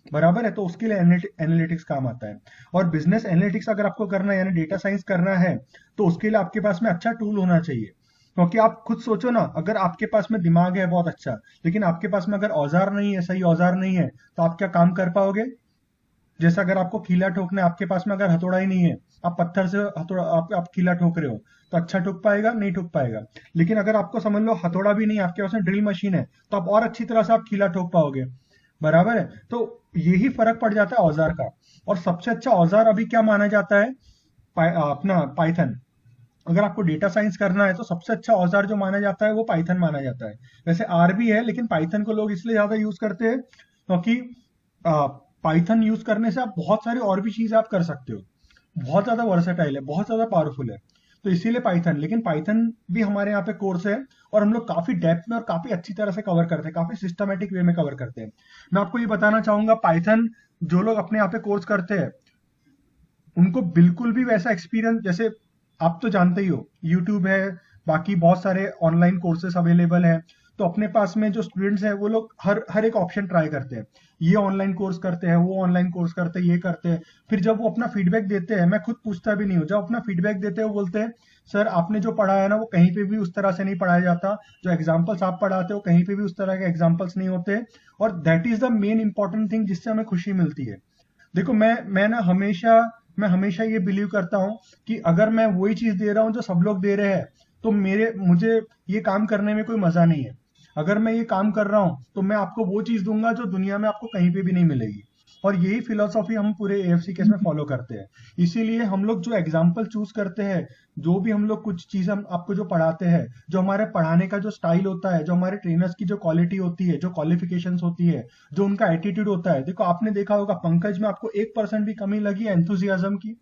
बराबर है। तो उसके लिए एनालिटिक्स काम आता है। और बिजनेस एनालिटिक्स अगर आपको करना है, यानी डेटा साइंस करना है, तो उसके लिए आपके पास में अच्छा टूल होना चाहिए। क्योंकि आप खुद सोचो ना, अगर आपके पास में दिमाग है बहुत अच्छा, लेकिन आपके पास में अगर औजार नहीं है, सही औजार नहीं है, तो आप क्या काम कर पाओगे? जैसे अगर आपको खीला ठोकना है, आपके पास में अगर हथौड़ा ही नहीं है, आप पत्थर से हथौड़ा आप खीला ठोक रहे हो, तो अच्छा ठोक पाएगा? नहीं ठोक पाएगा। लेकिन अगर आपको समझ लो हथौड़ा भी नहीं है, आपके पास में ड्रिल मशीन है, तो आप और अच्छी तरह से आप खीला ठोक पाओगे। बराबर है। तो यही फर्क पड़ जाता है औजार का। और सबसे अच्छा औजार अभी क्या माना जाता है? अपना पाइथन। अगर आपको डेटा साइंस करना है तो सबसे अच्छा औजार जो माना जाता है वो पाइथन माना जाता है। वैसे आर भी है, लेकिन पाइथन को लोग इसलिए ज्यादा यूज करते हैं क्योंकि पाइथन यूज करने से आप बहुत सारी और भी चीजें आप कर सकते हो। बहुत ज्यादा वर्सेटाइल है, बहुत ज्यादा पावरफुल है। तो इसीलिए पाइथन, लेकिन पाइथन भी हमारे यहाँ पे कोर्स है, और हम लोग काफी डेप्थ में और काफी अच्छी तरह से कवर करते हैं, काफी सिस्टमेटिक वे में कवर करते हैं। मैं आपको ये बताना चाहूंगा, पाइथन जो लोग अपने यहाँ पे कोर्स करते हैं उनको बिल्कुल भी वैसा एक्सपीरियंस, जैसे आप तो जानते ही हो, यूट्यूब है, बाकी बहुत सारे ऑनलाइन कोर्सेस अवेलेबल हैं। तो अपने पास में जो स्टूडेंट्स हैं वो लोग हर हर एक ऑप्शन ट्राई करते हैं, ये ऑनलाइन कोर्स करते हैं, वो ऑनलाइन कोर्स करते हैं, ये करते हैं। फिर जब वो अपना फीडबैक देते हैं, मैं खुद पूछता भी नहीं हूँ, जब अपना फीडबैक देते हैं वो बोलते हैं, सर आपने जो पढ़ाया ना वो कहीं पे भी उस तरह से नहीं पढ़ाया जाता, जो एग्जाम्पल्स आप पढ़ाते हो कहीं पे भी उस तरह के एग्जाम्पल्स नहीं होते। और that is the main important thing जिससे हमें खुशी मिलती है। देखो मैं हमेशा ये बिलीव करता हूँ कि अगर मैं वही चीज दे रहा हूँ जो सब लोग दे रहे हैं, तो मेरे मुझे ये काम करने में कोई मजा नहीं है। अगर मैं ये काम कर रहा हूँ तो मैं आपको वो चीज दूंगा जो दुनिया में आपको कहीं पे भी नहीं मिलेगी। और यही फिलोसॉफी हम पूरे AFC केस में फॉलो करते हैं। इसीलिए हम लोग जो एग्जाम्पल चूज करते हैं, जो भी हम लोग कुछ चीज हम आपको जो पढ़ाते हैं, जो हमारे पढ़ाने का जो स्टाइल होता है, जो हमारे ट्रेनर्स की जो क्वालिटी होती है, जो क्वालिफिकेशंस होती है, जो उनका एटीट्यूड होता है। देखो आपने देखा होगा पंकज में आपको 1% भी कमी लगी एंथुजियाज्म की?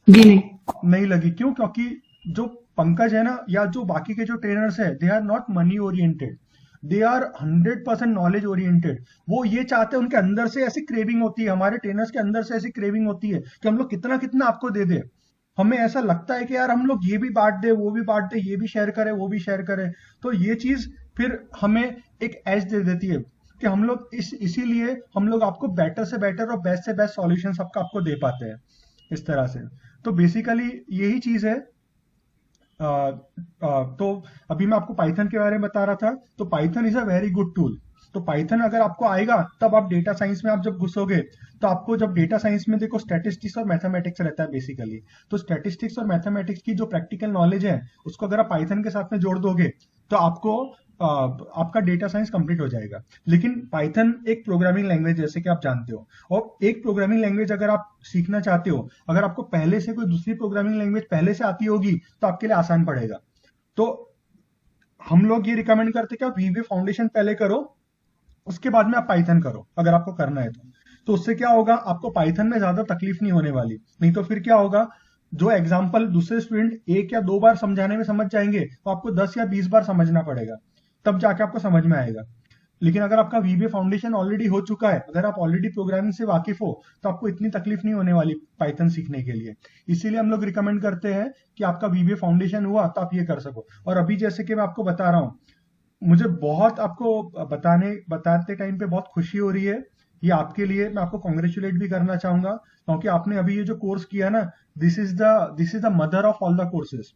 जी नहीं। नहीं लगी। क्यों? क्योंकि जो पंकज है ना, या जो बाकी के जो ट्रेनर्स है, they are not money oriented, they are 100% knowledge oriented. वो ये चाहते हैं, उनके अंदर से ऐसी क्रेविंग होती है, हमारे ट्रेनर्स के अंदर से ऐसी क्रेविंग होती है कि हम लोग कितना कितना आपको दे दे। हमें ऐसा लगता है कि यार हम लोग ये भी बांट दे, वो भी बांट दे, ये भी शेयर करें, वो भी शेयर करें। तो ये चीज फिर हमें एक एज दे देती है कि हम लोग इसीलिए हम लोग आपको बेटर से बेटर और बेस्ट से बेस्ट सॉल्यूशन सबका आपको दे पाते हैं इस तरह से। तो बेसिकली यही चीज है। तो अभी मैं आपको पाइथन के बारे में बता रहा था। तो Python is a very good tool. तो पाइथन अगर आपको आएगा तब आप डेटा साइंस में आप जब घुसोगे, तो आपको जब डेटा साइंस में देखो स्टैटिस्टिक्स और मैथमेटिक्स रहता है बेसिकली। तो स्टैटिस्टिक्स और मैथमेटिक्स की जो प्रैक्टिकल नॉलेज है उसको अगर आप पाइथन के साथ में जोड़ दोगे तो आपको आपका डेटा साइंस कंप्लीट हो जाएगा। लेकिन पाइथन एक प्रोग्रामिंग लैंग्वेज जैसे कि आप जानते हो, और एक प्रोग्रामिंग लैंग्वेज अगर आप सीखना चाहते हो, अगर आपको पहले से कोई दूसरी प्रोग्रामिंग लैंग्वेज पहले से आती होगी तो आपके लिए आसान पड़ेगा। तो हम लोग ये रिकमेंड करते हैं कि आप VBA फाउंडेशन पहले करो, उसके बाद में आप पाइथन करो अगर आपको करना है तो उससे क्या होगा, आपको पाइथन में ज्यादा तकलीफ नहीं होने वाली। नहीं तो फिर क्या होगा, जो एग्जाम्पल दूसरे स्टूडेंट 1 या 2 बार समझाने में समझ जाएंगे, तो आपको 10 या 20 बार समझना पड़ेगा, तब जाके आपको समझ में आएगा। लेकिन अगर आपका वीबीए फाउंडेशन ऑलरेडी हो चुका है, अगर आप ऑलरेडी प्रोग्रामिंग से वाकिफ हो, तो आपको इतनी तकलीफ नहीं होने वाली पाइथन सीखने के लिए। इसीलिए हम लोग रिकमेंड करते हैं कि आपका वीबीए फाउंडेशन हुआ तो आप ये कर सको। और अभी जैसे कि मैं आपको बता रहा हूँ, मुझे बहुत आपको बताते टाइम पे बहुत खुशी हो रही है। ये आपके लिए मैं आपको कॉन्ग्रेचुलेट भी करना चाहूंगा, क्योंकि आपने अभी ये जो कोर्स किया ना, this is the mother of all the courses.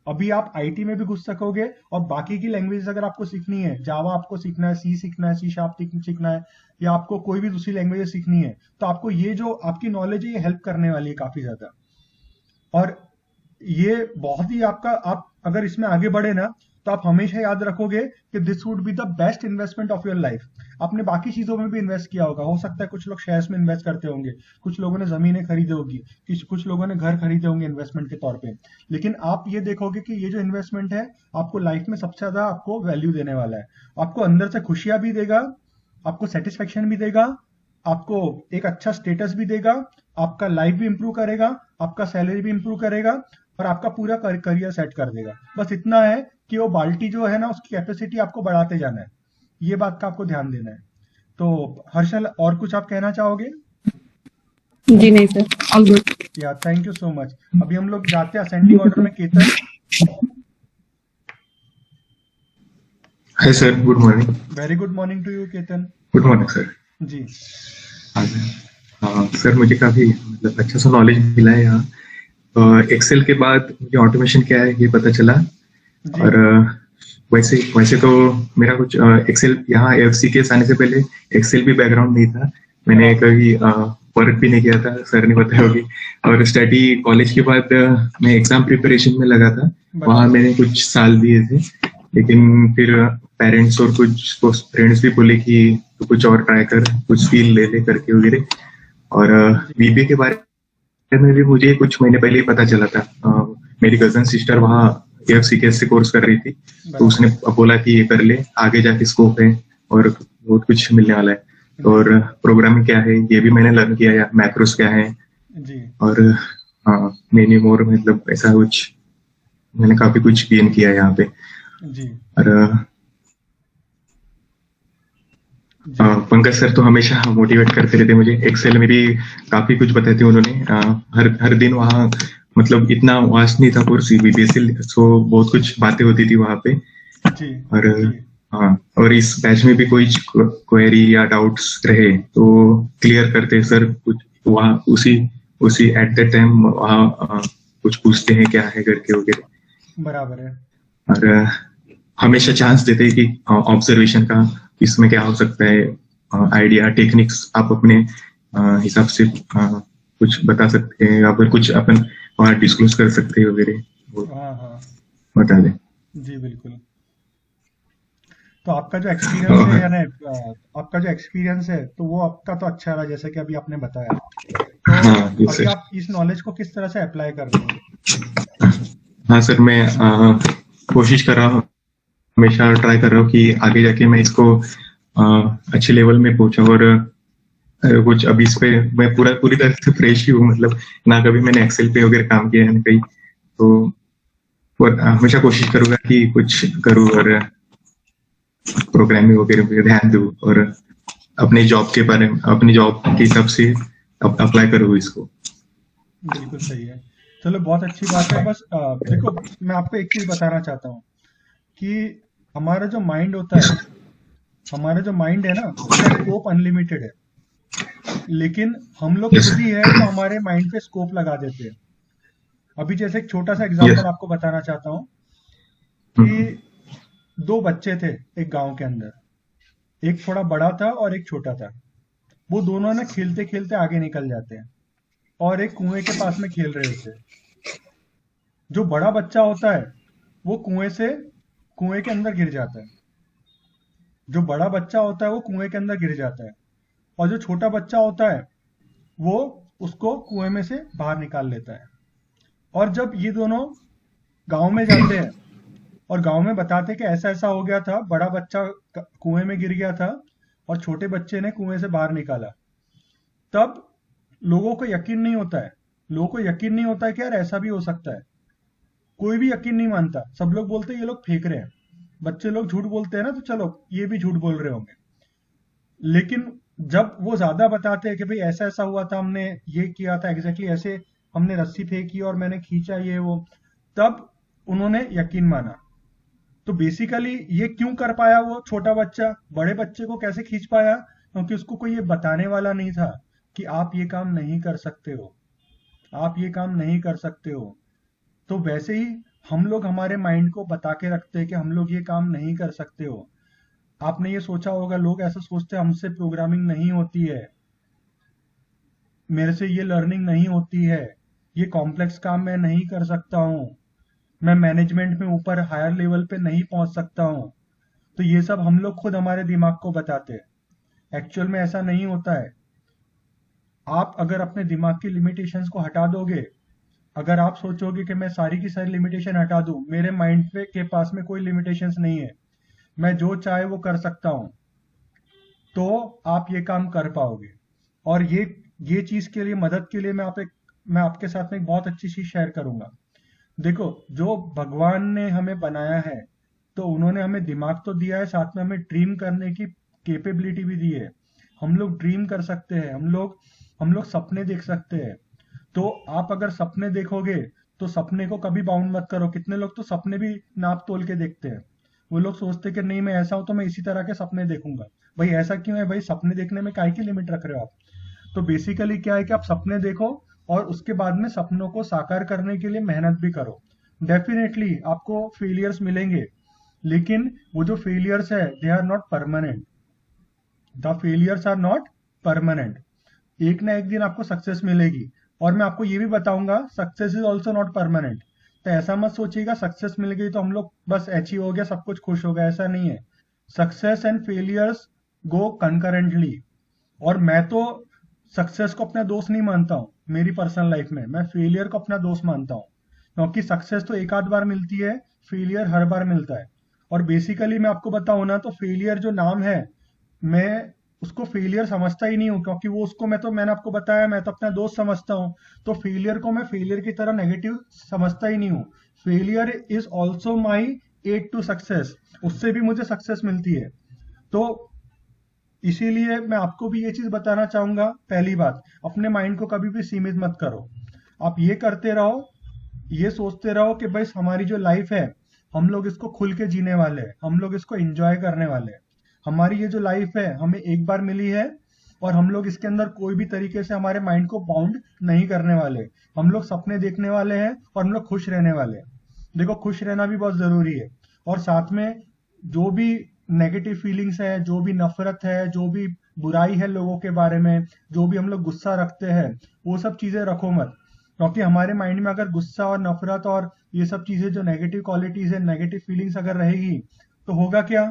अभी आप आईटी में भी घुस सकोगे, और बाकी की लैंग्वेज अगर आपको सीखनी है, जावा आपको सीखना है, सी सीखना है, सी शार्प सीखना है, या आपको कोई भी दूसरी लैंग्वेज सीखनी है, तो आपको ये जो आपकी नॉलेज है ये हेल्प करने वाली है काफी ज्यादा। और ये बहुत ही आपका, आप अगर इसमें आगे बढ़े ना, तो आप हमेशा याद रखोगे कि this would be the best investment of your life. आपने बाकी चीजों में भी इन्वेस्ट किया होगा, हो सकता है कुछ लोग शेयर्स में इन्वेस्ट करते होंगे, कुछ लोगों ने जमीनें खरीदी होगी, कुछ लोगों ने घर खरीदे होंगे इन्वेस्टमेंट के तौर पे। लेकिन आप ये देखोगे कि ये जो इन्वेस्टमेंट है आपको लाइफ में सबसे ज्यादा आपको वैल्यू देने वाला है। आपको अंदर से खुशियां भी देगा, आपको सेटिस्फेक्शन भी देगा, आपको एक अच्छा स्टेटस भी देगा, आपका लाइफ भी इंप्रूव करेगा, आपका सैलरी भी इंप्रूव करेगा, और आपका पूरा करियर सेट कर देगा। बस इतना है कि वो बाल्टी जो है ना, उसकी कैपेसिटी आपको बढ़ाते जाना है। ये बात का आपको ध्यान देना है। तो हर्षल, और कुछ आप कहना चाहोगे? जी नहीं सर, ऑल गुड। या थैंक यू सो मच। अभी हम लोग जाते हैं असेंडिंग ऑर्डर में। Ketan, hi sir, good morning. Very good morning to you Ketan. Good morning sir. जी हाँ सर। हाँ सर, मुझे काफी मतलब अच्छा सा नॉलेज मिला है यहाँ। एक्सेल के बाद मुझे ऑटोमेशन क्या है ये पता चला। जी और वैसे वैसे तो मेरा कुछ एक्सेल यहाँ एफसी के आने से पहले एक्सेल भी बैकग्राउंड नहीं था। मैंने कभी वर्क भी नहीं किया था, सर ने बताया होगी। और स्टडी कॉलेज के बाद मैं एग्जाम प्रिपरेशन में लगा था, वहाँ मैंने कुछ साल दिए थे। लेकिन फिर पेरेंट्स और कुछ फ्रेंड्स भी बोले कि तू कुछ और ट्राई कर, कुछ फील ले ले करके वगैरह। और बीबीए के बारे में भी मुझे कुछ महीने पहले ही पता चला था। मेरी कजन सिस्टर वहाँ एफसीकेएस से कोर्स कर रही थी, तो उसने बोला कि ये कर ले, आगे जाके स्कोप है और बहुत कुछ मिलने वाला है। और प्रोग्रामिंग क्या है ये भी मैंने लर्न किया, या मैक्रोस क्या है, जी और मेनी मोर, मतलब ऐसा कुछ मैंने काफी कुछ गेन किया यहाँ पे। जी और पंकज सर तो हमेशा मोटिवेट करते रहते मुझे। एक्सेल में भी काफी कुछ बताए थे उन्होंने। हर दिन वहाँ मतलब इतना वास्ट नहीं था कोर्स बीबीएसएल, सो बहुत कुछ बातें होती थी वहाँ पे। जी और जी हाँ, और इस बैच में भी कोई क्वेरी या डाउट्स रहे तो क्लियर करते सर। कुछ वहाँ उसी एट द टाइम वहाँ कुछ पूछते हैं क्या है करके वगैरह। बराबर है। और हमेशा चांस देते हैं कि ऑब्जर्वेशन का इसमें क्या हो सकता है, आइडिया टेक्निक्स आप अपने हिसाब से कुछ बता सकते हैं, या फिर कुछ अपन वहाँ डिस्क्लोज कर सकते हैं वगैरह, वो हाँ हाँ बता दें। जी बिल्कुल। तो आपका जो एक्सपीरियंस है, यानी आपका जो एक्सपीरियंस है, तो वो आपका तो अच्छा रहा, जैसे कि अभी आपने बताया। तो हाँ जी अभी सर। आप इस नॉलेज को किस तरह से अप्लाई कर रहे हो? हाँ सर, मैं कोशिश कर रहा हूँ, हमेशा ट्राई कर रहा हूँ कि आगे जाके मैं इसको अच्छे लेवल में पहुंचा। और कुछ अभी इस पे मैं पूरी तरह से फ्रेश ही हूँ, मतलब ना कभी मैंने एक्सेल पे वगैरह काम किया है ना कहीं। तो हमेशा कोशिश करूंगा कि कुछ करूँ और प्रोग्रामिंग वगैरह पे ध्यान दूँ, और अपने जॉब के हिसाब से अप्लाई करूँ इसको। बिल्कुल सही है। चलो, बहुत अच्छी बात है। बस देखो, मैं आपको एक चीज बताना चाहता हूँ कि हमारा जो माइंड है ना, उसका स्कोप अनलिमिटेड है। लेकिन हम लोग Yes. खुद ही है तो हमारे माइंड पे स्कोप लगा देते हैं। अभी जैसे एक छोटा सा एग्जांपल Yes. आपको बताना चाहता हूँ हम्म, कि दो बच्चे थे एक गांव के अंदर, एक थोड़ा बड़ा था और एक छोटा था। वो दोनों ना खेलते खेलते आगे निकल जाते हैं और एक कुएं के पास में खेल रहे होते हैं। जो बड़ा बच्चा होता है वो कुएं के अंदर गिर जाता है। जो बड़ा बच्चा होता है वो कुएं के अंदर गिर जाता है, और जो छोटा बच्चा होता है वो उसको कुएं में से बाहर निकाल लेता है। और जब ये दोनों गांव में जाते हैं और गांव में बताते कि ऐसा ऐसा हो गया था, बड़ा बच्चा कुएं में गिर गया था और छोटे बच्चे ने कुएं से बाहर निकाला, तब लोगों को यकीन नहीं होता है। लोगों को यकीन नहीं होता है कि यार ऐसा भी हो सकता है। कोई भी यकीन नहीं मानता। सब लोग बोलते हैं ये लोग फेंक रहे हैं। बच्चे लोग झूठ बोलते हैं ना, तो चलो ये भी झूठ बोल रहे होंगे। लेकिन जब वो ज्यादा बताते हैं कि भाई ऐसा ऐसा हुआ था, हमने ये किया था एग्जैक्टली ऐसे, हमने रस्सी फेंकी और मैंने खींचा ये वो, तब उन्होंने यकीन माना। तो बेसिकली ये क्यों कर पाया वो छोटा बच्चा, बड़े बच्चे को कैसे खींच पाया? क्योंकि उसको कोई ये बताने वाला नहीं था कि आप ये काम नहीं कर सकते हो, आप ये काम नहीं कर सकते हो। तो वैसे ही हम लोग हमारे माइंड को बता के रखते हैं कि हम लोग ये काम नहीं कर सकते हो। आपने ये सोचा होगा, लोग ऐसा सोचते हैं हमसे प्रोग्रामिंग नहीं होती है, मेरे से ये लर्निंग नहीं होती है, ये कॉम्प्लेक्स काम मैं नहीं कर सकता हूँ, मैं मैनेजमेंट में ऊपर हायर लेवल पे नहीं पहुंच सकता हूँ। तो ये सब हम लोग खुद हमारे दिमाग को बताते हैं। एक्चुअल में ऐसा नहीं होता है। आप अगर अपने दिमाग की लिमिटेशंस को हटा दोगे, अगर आप सोचोगे कि मैं सारी की सारी लिमिटेशन हटा दूं, मेरे माइंड पे के पास में कोई लिमिटेशंस नहीं है, मैं जो चाहे वो कर सकता हूं, तो आप ये काम कर पाओगे। और ये चीज के लिए, मदद के लिए मैं आपके साथ में एक बहुत अच्छी चीज शेयर करूंगा। देखो, जो भगवान ने हमें बनाया है, तो उन्होंने हमें दिमाग तो दिया है, साथ में हमें ड्रीम करने की कैपेबिलिटी भी दी है। हम लोग ड्रीम कर सकते हैं, हम लोग सपने देख सकते हैं। तो आप अगर सपने देखोगे, तो सपने को कभी बाउंड मत करो। कितने लोग तो सपने भी नाप तोल के देखते हैं। वो लोग सोचते हैं कि नहीं, मैं ऐसा हूं तो मैं इसी तरह के सपने देखूंगा। भाई ऐसा क्यों है? भाई सपने देखने में काहे की लिमिट रख रहे हो आप? तो बेसिकली क्या है कि आप सपने देखो और उसके बाद में सपनों को साकार करने के लिए मेहनत भी करो। डेफिनेटली आपको फेलियर्स मिलेंगे, लेकिन वो जो फेलियर्स है, they are not permanent. The failures are not permanent. एक ना एक दिन आपको सक्सेस मिलेगी। और मैं आपको ये भी बताऊंगा, success is also not permanent. तो ऐसा मत सोचिएगा सक्सेस मिल गई तो हम लोग बस अचीव हो गया, सब कुछ खुश हो गया, ऐसा नहीं है। Success and failures go concurrently. और मैं तो सक्सेस को अपना दोस्त नहीं मानता हूँ। मेरी पर्सनल लाइफ में मैं फेलियर को अपना दोस्त मानता हूँ, क्योंकि सक्सेस तो एक आध बार मिलती है, फेलियर हर बार मिलता है। और बेसिकली मैं आपको बताऊं ना, तो फेलियर जो नाम है, मैं उसको फेलियर समझता ही नहीं हूँ, क्योंकि वो उसको मैंने आपको बताया, मैं तो अपना दोस्त समझता हूँ। तो फेलियर को मैं फेलियर की तरह नेगेटिव समझता ही नहीं हूँ। Failure is also my aid to success. उससे भी मुझे सक्सेस मिलती है। तो इसीलिए मैं आपको भी ये चीज बताना चाहूंगा। पहली बात, अपने माइंड को कभी भी सीमित मत करो। आप ये करते रहो, ये सोचते रहो कि भाई हमारी जो लाइफ है, हम लोग इसको खुल के जीने वाले हैं, हम लोग इसको एंजॉय करने वाले हैं। हमारी ये जो लाइफ है हमें एक बार मिली है, और हम लोग इसके अंदर कोई भी तरीके से हमारे माइंड को बाउंड नहीं करने वाले। हम लोग सपने देखने वाले हैं और हम लोग खुश रहने वाले हैं। देखो, खुश रहना भी बहुत जरूरी है। और साथ में जो भी नेगेटिव फीलिंग्स है, जो भी नफरत है, जो भी बुराई है लोगों के बारे में, जो भी हम लोग गुस्सा रखते हैं, वो सब चीजें रखो मत। क्योंकि हमारे माइंड में अगर गुस्सा और नफरत और ये सब चीजें, जो नेगेटिव क्वालिटीज है, नेगेटिव फीलिंग्स अगर रहेगी, तो होगा क्या?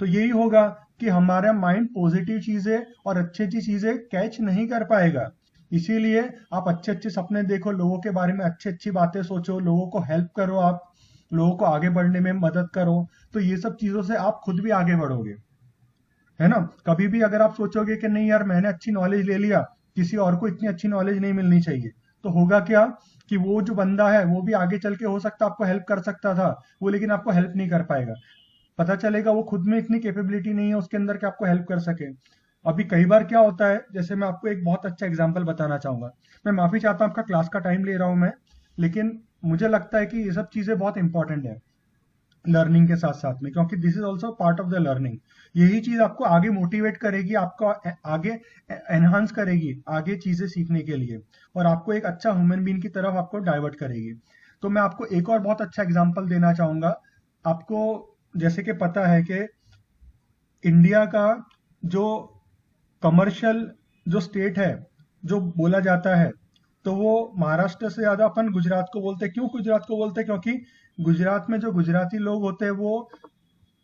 तो यही होगा कि हमारा माइंड पॉजिटिव चीजें और अच्छी अच्छी चीजें कैच नहीं कर पाएगा। इसीलिए आप अच्छे अच्छे सपने देखो, लोगों के बारे में अच्छी अच्छी बातें सोचो, लोगों को हेल्प करो, आप लोगों को आगे बढ़ने में मदद करो। तो ये सब चीजों से आप खुद भी आगे बढ़ोगे, है ना? कभी भी अगर आप सोचोगे कि नहीं यार, मैंने अच्छी नॉलेज ले लिया, किसी और को इतनी अच्छी नॉलेज नहीं मिलनी चाहिए, तो होगा क्या कि वो जो बंदा है वो भी आगे चल के हो सकता है आपको हेल्प कर सकता था, वो लेकिन आपको हेल्प नहीं कर पाएगा। पता चलेगा वो खुद में इतनी कैपेबिलिटी नहीं है उसके अंदर कि आपको हेल्प कर सके। अभी कई बार क्या होता है, जैसे मैं आपको एक बहुत अच्छा एग्जांपल बताना चाहूंगा। मैं माफी चाहता हूँ, आपका क्लास का टाइम ले रहा हूँ मैं, लेकिन मुझे लगता है कि ये सब चीजें बहुत इंपॉर्टेंट है लर्निंग के साथ साथ में, क्योंकि this is also part of the learning. यही चीज आपको आगे मोटिवेट करेगी, आपको आगे एनहांस करेगी आगे चीजें सीखने के लिए, और आपको एक अच्छा ह्यूमन बीइंग की तरफ आपको डाइवर्ट करेगी। तो मैं आपको एक और बहुत अच्छा एग्जांपल देना चाहूंगा। आपको जैसे कि पता है कि इंडिया का जो कमर्शियल जो स्टेट है, जो बोला जाता है, तो वो महाराष्ट्र से ज्यादा अपन गुजरात को बोलते हैं। क्यों गुजरात को बोलते हैं? क्योंकि गुजरात में जो गुजराती लोग होते हैं वो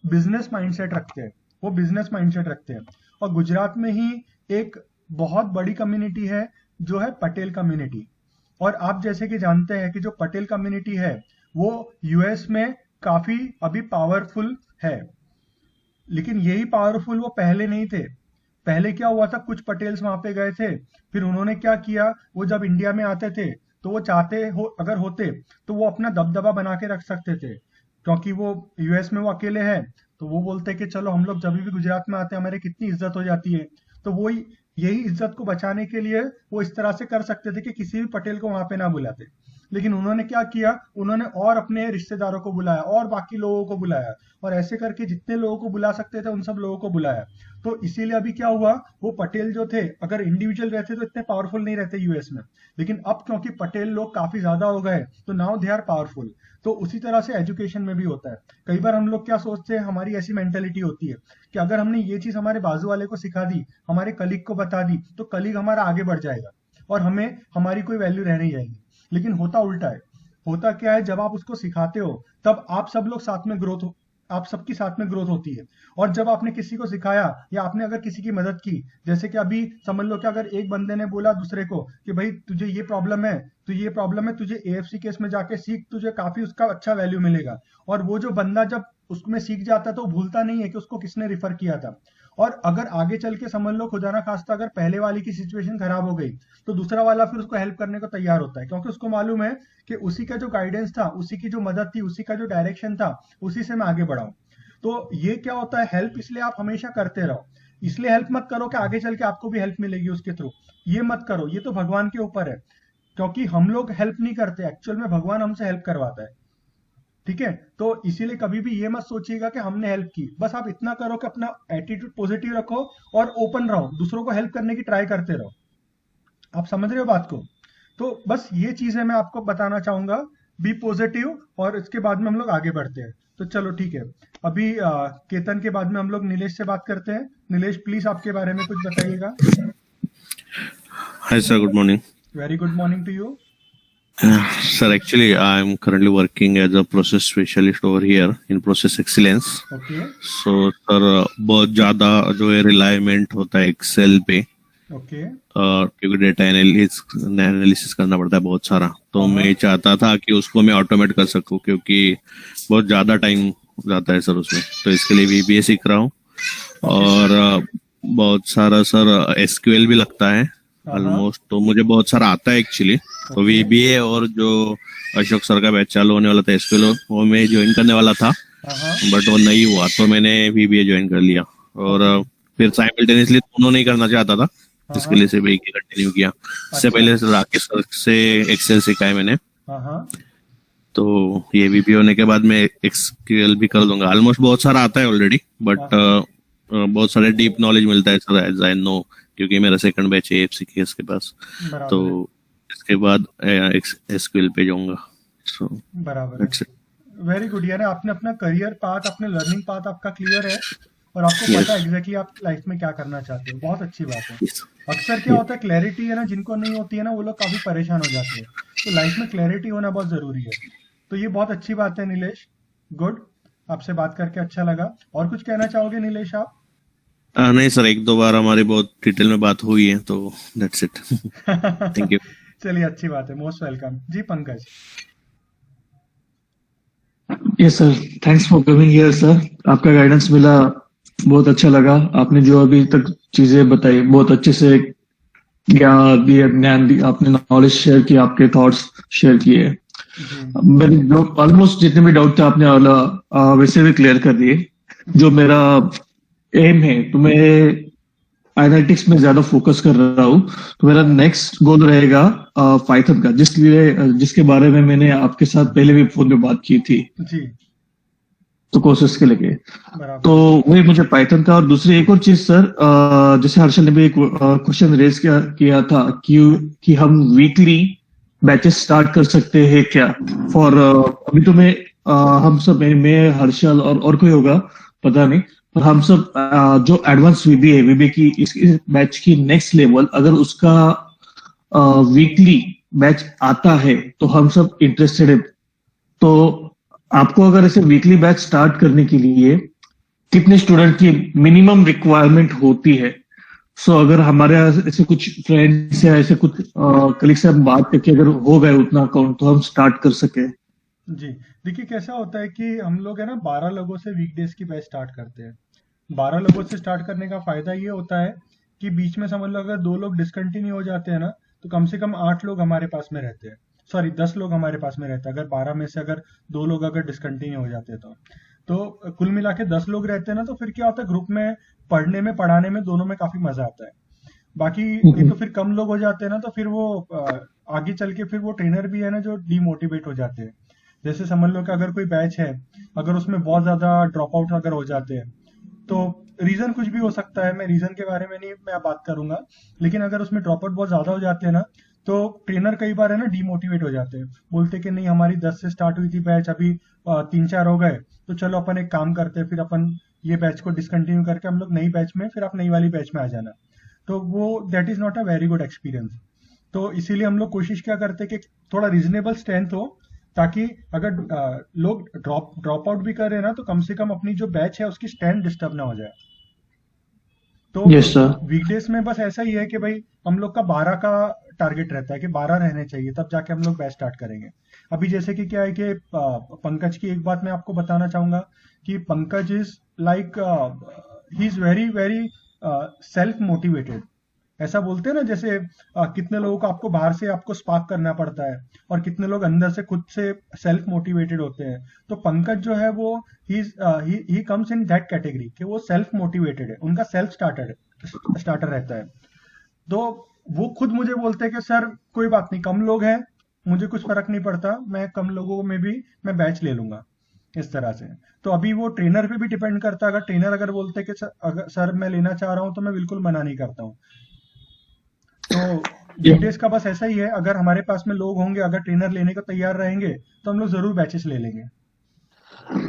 बिजनेस माइंडसेट रखते हैं, वो बिजनेस माइंडसेट रखते हैं। और गुजरात में ही एक बहुत बड़ी कम्युनिटी है जो है पटेल कम्युनिटी। और आप जैसे कि जानते हैं कि जो पटेल कम्युनिटी है वो यूएस में काफी अभी पावरफुल है, लेकिन यही पावरफुल वो पहले नहीं थे। पहले क्या हुआ था, कुछ पटेल्स वहां पे गए थे, फिर उन्होंने क्या किया, वो जब इंडिया में आते थे तो वो चाहते हो अगर होते तो वो अपना दबदबा बना के रख सकते थे, क्योंकि वो यूएस में वो अकेले हैं, तो वो बोलते हैं कि चलो हम लोग जब भी गुजरात में आते हैं हमारी कितनी इज्जत हो जाती है। तो वो यही इज्जत को बचाने के लिए वो इस तरह से कर सकते थे कि किसी भी पटेल को वहां पे ना बुलाते, लेकिन उन्होंने क्या किया, उन्होंने और अपने रिश्तेदारों को बुलाया और बाकी लोगों को बुलाया, और ऐसे करके जितने लोगों को बुला सकते थे उन सब लोगों को बुलाया। तो इसीलिए अभी क्या हुआ, वो पटेल जो थे अगर इंडिविजुअल रहते तो इतने पावरफुल नहीं रहते यूएस में, लेकिन अब क्योंकि पटेल लोग काफी ज्यादा हो गए तो नाउ दे आर पावरफुल। तो उसी तरह से एजुकेशन में भी होता है। कई बार हम लोग क्या सोचते हैं, हमारी ऐसी मेंटेलिटी होती है कि अगर हमने ये चीज हमारे बाजू वाले को सिखा दी, हमारे कलीग को बता दी, तो कलीग हमारा आगे बढ़ जाएगा और हमें हमारी कोई वैल्यू रह नहीं जाएगी। लेकिन होता उल्टा है। होता क्या है, जब आप उसको सिखाते हो तब आप सब लोग साथ में ग्रोथ हो, आप सबकी साथ में ग्रोथ होती है। और जब आपने किसी को सिखाया या आपने अगर किसी की मदद की, जैसे कि अभी समझ लो कि अगर एक बंदे ने बोला दूसरे को कि भाई तुझे ये प्रॉब्लम है, तो ये प्रॉब्लम है, तुझे एएफसी केस में जाके सीख, तुझे काफी उसका अच्छा वैल्यू मिलेगा। और वो जो बंदा जब उसमें सीख जाता है तो वो भूलता नहीं है कि उसको किसने रिफर किया था। और अगर आगे चल के समझ लो खुदा ना खास्ता अगर पहले वाले की सिचुएशन खराब हो गई, तो दूसरा वाला फिर उसको हेल्प करने को तैयार होता है, क्योंकि उसको मालूम है कि उसी का जो गाइडेंस था, उसी की जो मदद थी, उसी का जो डायरेक्शन था, उसी से मैं आगे बढ़ा हूं। तो ये क्या होता है, हेल्प इसलिए आप हमेशा करते रहो। इसलिए हेल्प मत करो कि आगे चल के आपको भी हेल्प मिलेगी उसके थ्रू, ये मत करो, ये तो भगवान के ऊपर है। क्योंकि हम लोग हेल्प नहीं करते, एक्चुअल में भगवान हमसे हेल्प करवाता है। ठीक है, तो इसीलिए कभी भी ये मत सोचिएगा कि हमने हेल्प की। बस आप इतना करो कि अपना एटीट्यूड पॉजिटिव रखो और ओपन रहो, दूसरों को हेल्प करने की ट्राई करते रहो। आप समझ रहे हो बात को? तो बस ये चीजें मैं आपको बताना चाहूंगा, बी पॉजिटिव, और इसके बाद में हम लोग आगे बढ़ते हैं। तो चलो ठीक है, अभी केतन के बाद में हम लोग नीलेश से बात करते हैं। नीलेश प्लीज आपके बारे में कुछ बताइएगा। Hi, sir. Good morning. Very good morning to you. Sir, actually, I'm currently working as a process specialist over here in Process Excellence. Okay So, sir, बहुत ज़्यादा जो है रिलायमेंट होता है एक्सेल पे, ओके क्योंकि डेटा एनालिसिस करना पड़ता है बहुत सारा। तो मैं चाहता था कि उसको मैं ऑटोमेट कर सकूं, क्योंकि बहुत ज़्यादा टाइम जाता है सर उसमें। तो इसके लिए VBA सीख रहा हूँ, और बहुत सारा सर SQL भी लगता है ऑलमोस्ट। तो मुझे बहुत सारा आता है एक्चुअली। तो VBA और जो अशोक सर का बैच चालू होने वाला था SQL, वो मैं ज्वाइन करने वाला था, बट वो नहीं हुआ, तो मैंने VBA ज्वाइन कर लिया। और फिर साइमल्टेनियसली दोनों नहीं करना चाहता था, इसके लिए सिर्फ एक ही कंटिन्यू किया। इससे पहले राकेश सर से एक्सेल सीखा है मैंने। तो ये VBA होने के बाद मैं SQL भी कर दूंगा। ऑलमोस्ट बहुत सारा आता है ऑलरेडी, बट बहुत सारे डीप नॉलेज मिलता है सर, एज आई नो, क्योंकि मेरा सेकंड बैच है AFC के इसके पास। तो इसके बाद SQL पे जाऊंगा। सो बराबर है, वेरी गुड। यानी आपने अपना करियर पाथ, अपने लर्निंग पाथ आपका क्लियर है, और आपको पता है एग्जैक्टली आप लाइफ में क्या करना चाहते हो। बहुत अच्छी बात है। अक्सर क्या होता है, क्लैरिटी है ना, जिनको नहीं होती है ना, वो लोग काफी परेशान हो जाते हैं। तो लाइफ में क्लैरिटी होना बहुत जरूरी है। तो ये बहुत अच्छी बात है नीलेश, गुड। आपसे बात करके अच्छा लगा। और कुछ कहना चाहोगे नीलेश आप? नहीं सर, एक दो बार हमारी बहुत डिटेल में बात हुई है, तो दैट्स इट। Thank you. चलिए, अच्छी बात है, most welcome ji. Pankaj. Yes sir, thanks for coming here sir. आपका गाइडेंस मिला, बहुत अच्छा लगा। आपने जो अभी तक चीजें बताई बहुत अच्छे से ज्ञान दिया, आपने नॉलेज शेयर किया, आपके थॉट्स शेयर किए। मेरे जो ऑलमोस्ट जितने भी डाउट थे आपने वैसे भी क्लियर कर दिए। जो मेरा एम है, तो मैं एनालिटिक्स में ज्यादा फोकस कर रहा हूँ। तो मेरा नेक्स्ट गोल रहेगा पाइथन का, जिसके बारे में मैंने आपके साथ पहले भी फोन में बात की थी जी। तो कोर्सेस के लेके, तो वही मुझे पाइथन का। और दूसरी एक और चीज सर, जैसे हर्षल ने भी एक क्वेश्चन रेज किया था कि हम वीकली बैचेस स्टार्ट कर सकते हैं क्या, फॉर अभी तो हम सब, मैं हर्षल और कोई होगा पता नहीं, पर हम सब जो एडवांस VBA की इस बैच की नेक्स्ट लेवल, अगर उसका वीकली बैच आता है तो हम सब इंटरेस्टेड है। तो आपको अगर ऐसे वीकली बैच स्टार्ट करने के लिए कितने स्टूडेंट की मिनिमम रिक्वायरमेंट होती है? सो अगर हमारे ऐसे कुछ फ्रेंड्स या ऐसे कुछ कलीग से हम बात करके अगर हो गए उतना अकाउंट, तो हम स्टार्ट कर सके। जी, देखिए कैसा होता है कि हम लोग है ना 12 लोगों से वीकडेज की बैच स्टार्ट करते हैं। 12 लोगों से स्टार्ट करने का फायदा ये होता है कि बीच में समझ लो अगर 2 लोग डिसकंटिन्यू हो जाते हैं ना, तो कम से कम 8 लोग हमारे पास में रहते हैं। सॉरी, 10 लोग हमारे पास में रहते हैं, अगर 12 में से अगर 2 लोग अगर डिसकंटिन्यू हो जाते हैं तो। तो कुल मिला के 10 लोग रहते हैं ना, तो फिर क्या होता है, ग्रुप में पढ़ने में पढ़ाने में दोनों में काफी मजा आता है। बाकी नहीं तो फिर कम लोग हो जाते हैं ना, तो फिर वो आगे चल के फिर वो ट्रेनर भी है ना जो डीमोटिवेट हो जाते हैं। जैसे समझ लो कि अगर कोई बैच है, अगर उसमें बहुत ज्यादा ड्रॉप आउट अगर हो जाते हैं, तो रीजन कुछ भी हो सकता है, मैं रीजन के बारे में नहीं मैं बात करूंगा, लेकिन अगर उसमें ड्रॉप आउट बहुत ज्यादा हो जाते हैं ना, तो ट्रेनर कई बार है ना डीमोटिवेट हो जाते हैं, बोलते कि नहीं हमारी 10 से स्टार्ट हुई थी बैच, अभी 3-4 हो गए, तो चलो अपन एक काम करते हैं, फिर अपन ये बैच को डिसकंटिन्यू करके हम लोग नई बैच में, फिर आप नई वाली बैच में आ जाना। तो वो that is not a very good experience. तो इसीलिए हम लोग कोशिश क्या करते हैं कि थोड़ा रीजनेबल स्ट्रेंथ हो, ताकि अगर लोग ड्रॉप आउट भी कर रहे हैं ना, तो कम से कम अपनी जो बैच है उसकी स्ट्रेंथ डिस्टर्ब ना हो जाए। तो यस सर। वीकडेज में बस ऐसा ही है कि भाई हम लोग का 12 का टारगेट रहता है कि 12 रहने चाहिए, तब जाके हम लोग बैच स्टार्ट करेंगे। अभी जैसे कि क्या है कि पंकज की एक बात मैं आपको बताना चाहूंगा कि Pankaj is like he is very very self motivated. ऐसा बोलते हैं ना, जैसे कितने लोगों को आपको बाहर से आपको स्पार्क करना पड़ता है, और कितने लोग अंदर से खुद से सेल्फ मोटिवेटेड होते हैं। तो पंकज जो है वो he comes in that category कि वो सेल्फ मोटिवेटेड है, उनका सेल्फ स्टार्टर रहता है। तो वो खुद मुझे बोलते हैं कि सर कोई बात नहीं, कम लोग हैं, मुझे कुछ फर्क नहीं पड़ता, मैं कम लोगों में भी मैं बैच ले लूंगा, इस तरह से। तो अभी वो ट्रेनर पे भी डिपेंड करता है, अगर ट्रेनर अगर बोलते हैं कि सर मैं लेना चाह रहा हूँ, तो मैं बिल्कुल मना नहीं करता हूँ। तो वीकडेज का बस ऐसा ही है, अगर हमारे पास में लोग होंगे, अगर ट्रेनर लेने को तैयार रहेंगे, तो हम लोग जरूर बैचेस ले लेंगे।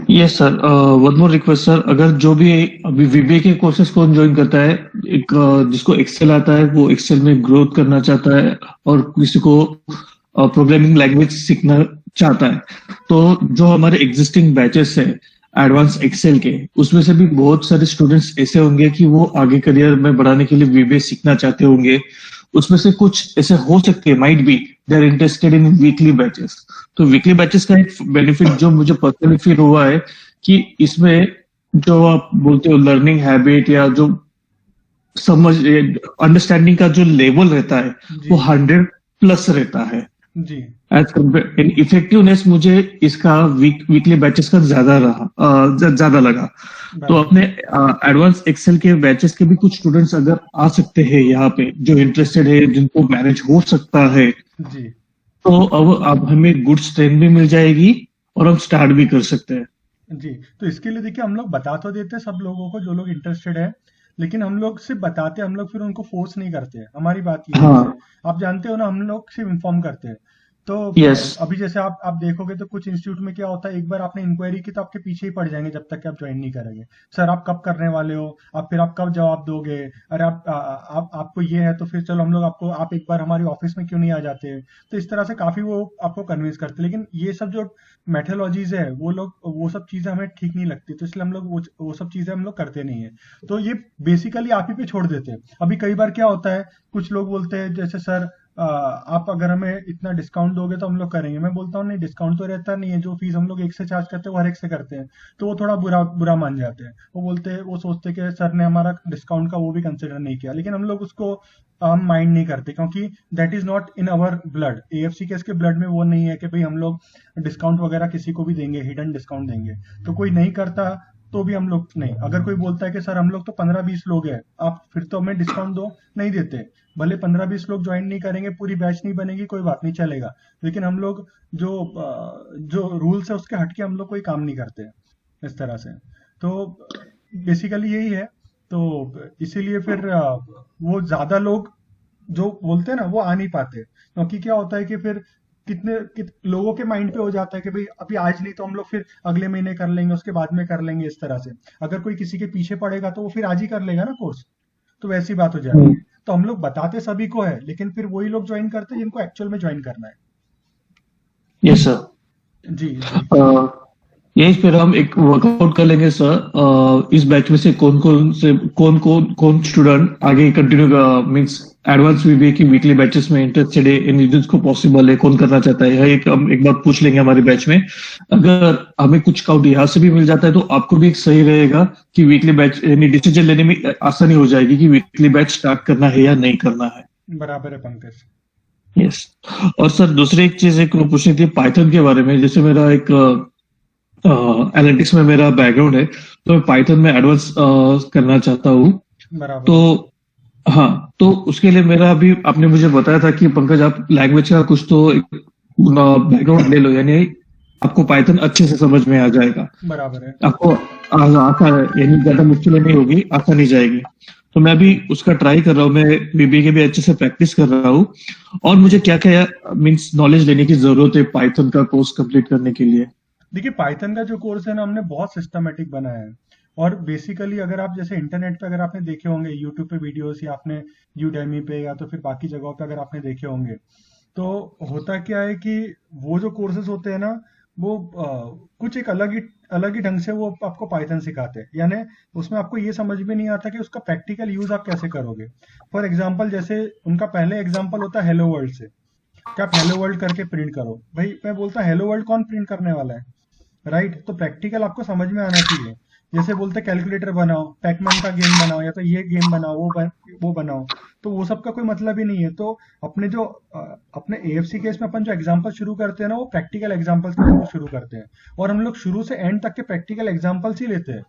Yes sir. One more request sir, अगर जो भी अभी वीबीए के कोर्सेज को ज्वाइन करता है, एक जिसको एक्सेल आता है, वो एक्सेल में ग्रोथ करना चाहता है, और किसी को प्रोग्रामिंग लैंग्वेज सीखना चाहता है, तो जो हमारे एग्जिस्टिंग बैचेस है एडवांस एक्सेल के, उसमें से भी बहुत सारे स्टूडेंट्स ऐसे होंगे कि वो आगे करियर में बढ़ाने के लिए वीबीए सीखना चाहते होंगे। उसमें से कुछ ऐसे हो सकते हैं, might be they are interested in weekly batches. तो वीकली बैचेस का एक बेनिफिट जो मुझे पर्सनली फील हुआ है कि इसमें जो आप बोलते हो लर्निंग हैबिट या जो समझ अंडरस्टैंडिंग का जो लेवल रहता है वो 100+ रहता है जी। एज कम्पेयर इन इफेक्टिवनेस। मुझे इसका वीकली बैचेस का ज्यादा लगा। तो अपने एडवांस एक्सेल के बैचेस के भी कुछ स्टूडेंट्स अगर आ सकते हैं यहाँ पे, जो इंटरेस्टेड है, जिनको मैनेज हो सकता है, जी तो अब हमें गुड स्ट्रेंथ भी मिल जाएगी और हम स्टार्ट भी कर सकते हैं। जी। तो इसके लिए देखिए, हम लोग बता तो देते हैं सब लोगों को जो लोग इंटरेस्टेड है, लेकिन हम लोग सिर्फ बताते हैं, हम लोग फिर उनको फोर्स नहीं करते हैं। हमारी बात ये है, हाँ। आप जानते हो ना, हम लोग सिर्फ इन्फॉर्म करते हैं। तो Yes. अभी जैसे आप देखोगे तो कुछ इंस्टीट्यूट में क्या होता है, एक बार आपने इंक्वायरी की तो आपके पीछे ही पड़ जाएंगे जब तक कि आप ज्वाइन नहीं करेंगे। सर आप कब करने वाले हो, आप कब जवाब दोगे, अरे आपको ये है तो फिर चलो हम लोग आप एक बार हमारी ऑफिस में क्यों नहीं आ जाते। तो इस तरह से काफी वो आपको कन्विंस करते हैं, लेकिन ये सब जो मेथोलॉजीज है वो सब चीजें हमें ठीक नहीं लगती, तो इसलिए हम लोग वो सब चीजें हम लोग करते नहीं है। तो ये बेसिकली आप ही पे छोड़ देते हैं। अभी कई बार क्या होता है, कुछ लोग बोलते हैं जैसे सर आप अगर हमें इतना डिस्काउंट दोगे तो हम लोग करेंगे। मैं बोलता हूँ नहीं, डिस्काउंट तो रहता नहीं है, जो फीस हम लोग एक से चार्ज करते हैं वो हर एक से करते हैं। तो वो थोड़ा बुरा मान जाते हैं, वो सोचते हैं कि सर ने हमारा डिस्काउंट का वो भी कंसिडर नहीं किया, लेकिन हम लोग उसको हम माइंड नहीं करते, क्योंकि that is not in our blood. AFC के इसके ब्लड में वो नहीं है कि भाई हम लोग डिस्काउंट वगैरह किसी को भी देंगे, हिडन डिस्काउंट देंगे। तो कोई नहीं करता तो भी हम लोग नहीं। अगर कोई बोलता है कि सर हम लोग तो 15-20 लोग हैं, आप फिर तो हमें डिस्काउंट दो, नहीं देते। भले 15-20 लोग ज्वाइन नहीं करेंगे, पूरी बैच नहीं बनेगी, कोई बात नहीं, चलेगा, लेकिन हम लोग जो रूल्स है उसके हटके हम लोग कोई काम नहीं करते इस तरह से। तो बेसिकली यही है। तो इसीलिए फिर वो ज्यादा लोग जो बोलते हैं ना वो आ नहीं पाते, क्योंकि क्या होता है कि फिर कितने लोगों के माइंड पे हो जाता है कि भाई अभी आज नहीं तो हम लोग फिर अगले महीने कर लेंगे, उसके बाद में कर लेंगे, इस तरह से। अगर कोई किसी के पीछे पड़ेगा तो वो फिर आज ही कर लेगा ना कोर्स, तो वैसी बात हो जाती है। तो हम लोग बताते सभी को है, लेकिन फिर वही लोग ज्वाइन करते हैं जिनको एक्चुअल में ज्वाइन करना है। Yes sir. जी यही फिर हम एक वर्कआउट कर लेंगे सर। इस बैच में से कौन स्टूडेंट आगे कंटिन्यू मींस एडवांस वीबीए की वीकली बैचेस में इंटरेस्टेड है, इन जिसको पॉसिबल है, कौन करना चाहता है, हम एक बार पूछ लेंगे हमारे बैच में। अगर हमें कुछ काउंट यहाँ से भी मिल जाता है तो आपको भी सही रहेगा कि वीकली बैच यानी डिसीजन लेने में आसानी हो जाएगी कि वीकली बैच स्टार्ट करना है या नहीं करना है। बराबर है पंकज। यस। और सर दूसरी एक चीज एक पूछनी थी पाइथन के बारे में। जैसे मेरा एक एनालिटिक्स में मेरा बैकग्राउंड है, तो मैं पाइथन में एडवांस करना चाहता हूँ। बराबर। तो हाँ, तो उसके लिए मेरा अभी आपने मुझे बताया था कि पंकज आप लैंग्वेज का कुछ तो बैकग्राउंड ले लो, यानी आपको पाइथन अच्छे से समझ में आ जाएगा। बराबर है। आपको आसान, यानी ज्यादा मुश्किल नहीं होगी, आसानी जाएगी। तो मैं अभी उसका ट्राई कर रहा हूँ, मैं बीबीए के भी अच्छे से प्रैक्टिस कर रहा हूँ। और मुझे क्या क्या मीन्स नॉलेज लेने की जरूरत है पाइथन का कोर्स कंप्लीट करने के लिए? देखिए, पाइथन का जो कोर्स है ना, हमने बहुत सिस्टमेटिक बनाया है। और बेसिकली अगर आप जैसे इंटरनेट पे अगर आपने देखे होंगे यूट्यूब पे वीडियोस, या आपने यूडेमी पे या तो फिर बाकी जगहों पे अगर आपने देखे होंगे, तो होता क्या है कि वो जो कोर्सेज होते हैं ना, वो कुछ एक अलग ही ढंग से वो आपको पाइथन सिखाते हैं। यानी उसमें आपको ये समझ में नहीं आता कि उसका प्रैक्टिकल यूज आप कैसे करोगे। फॉर एग्जाम्पल, जैसे उनका पहले एग्जाम्पल होता है हेलो वर्ल्ड से, कि आप हेलो वर्ल्ड करके प्रिंट करो। भाई मैं बोलता हेलो वर्ल्ड कौन प्रिंट करने वाला है, राइट? तो प्रैक्टिकल आपको समझ में आना चाहिए। जैसे बोलते कैलकुलेटर बनाओ, पैकमैन का गेम बनाओ, या तो ये गेम बनाओ, वो बनाओ। तो वो सब का कोई मतलब ही नहीं है। तो अपने जो अपने एएफसी केस में अपन जो एग्जांपल शुरू करते हैं ना, वो प्रैक्टिकल एग्जांपल्स के थ्रू शुरू करते हैं। और हम लोग शुरू से एंड तक के प्रैक्टिकल एग्जांपल्स ही लेते हैं।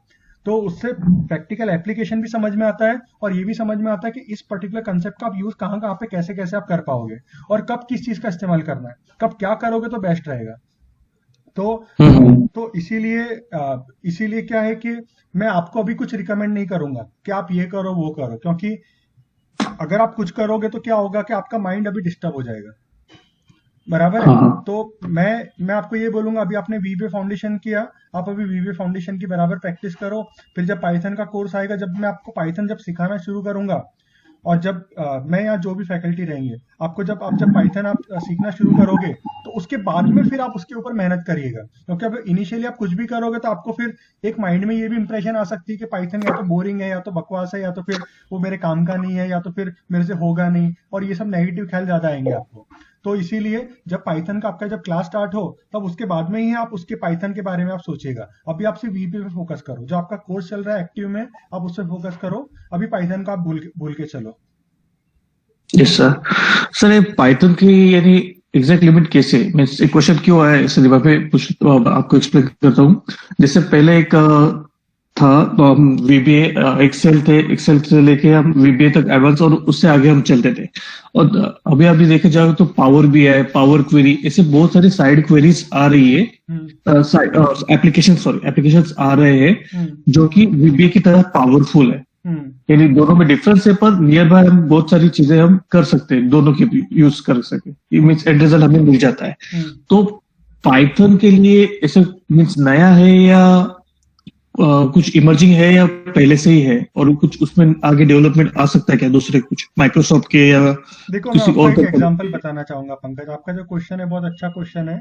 तो उससे प्रैक्टिकल एप्लीकेशन भी समझ में आता है, और ये भी समझ में आता है कि इस पर्टिकुलर कंसेप्ट का आप यूज कहाँ कहाँ पे कैसे कैसे आप कर पाओगे, और कब किस चीज का इस्तेमाल करना है, कब क्या करोगे तो बेस्ट रहेगा। तो तो इसीलिए क्या है कि मैं आपको अभी कुछ रिकमेंड नहीं करूंगा कि आप ये करो वो करो, क्योंकि अगर आप कुछ करोगे तो क्या होगा कि आपका माइंड अभी डिस्टर्ब हो जाएगा। बराबर है। हाँ। तो मैं आपको ये बोलूंगा, अभी आपने वीबीए फाउंडेशन किया, आप अभी वीबीए फाउंडेशन की बराबर प्रैक्टिस करो। फिर जब पाइथन का कोर्स आएगा, जब मैं आपको पाइथन जब सिखाना शुरू करूंगा, और जब मैं यहाँ जो भी फैकल्टी रहेंगे, आपको जब पाइथन आप सीखना शुरू करोगे, तो उसके बाद में फिर आप उसके ऊपर मेहनत करिएगा। क्योंकि अब इनिशियली आप कुछ भी करोगे तो आपको फिर एक माइंड में ये भी इंप्रेशन आ सकती है कि पाइथन या तो बोरिंग है, या तो बकवास है, या तो फिर वो मेरे काम का नहीं है, या तो फिर मेरे से होगा नहीं, और ये सब नेगेटिव ख्याल ज्यादा आएंगे आपको। तो इसीलिए जब पाइथन का आपका जब क्लास स्टार्ट हो, तब उसके बाद में ही आप उसके पाइथन के बारे में आप सोचिएगा। अभी आप सिर्फ वीपी पे फोकस करो, जो आपका कोर्स चल रहा है एक्टिव में, आप उस पर फोकस करो। अभी पाइथन का आप भूल के चलो। Yes sir. सर ये पाइथन की यानी एग्जैक्ट लिमिट कैसे, मीन्स एक क्वेश्चन क्यों आया इस दिमाग पे, कुछ तो आपको एक्सप्लेन करता हूँ। जैसे पहले एक था, तो हम वीबीए एक्सेल से लेके हम वीबीए तक एडवांस, और उससे आगे हम चलते थे। और अभी अभी देखे जाओ तो पावर भी है, पावर क्वेरी, ऐसे बहुत सारी साइड क्वेरीज आ रही है, एप्लीकेशंस आ रहे हैं जो कि वीबीए की तरह पावरफुल है। यानी दोनों में डिफरेंस है, पर नियर बाय हम बहुत सारी चीजें हम कर सकते हैं, दोनों की यूज कर सके, मीन्स एंड रिजल्ट हमें मिल जाता है। तो पाइथन के लिए ऐसे मीन्स नया है, या कुछ इमर्जिंग है, या पहले से ही है, और कुछ उसमें आगे डेवलपमेंट आ सकता है क्या, दूसरे कुछ माइक्रोसॉफ्ट के या देखो, मैं किसी आपको और एक कंपनी? एग्जांपल बताना चाहूंगा पंकज। आपका जो क्वेश्चन है बहुत अच्छा क्वेश्चन है।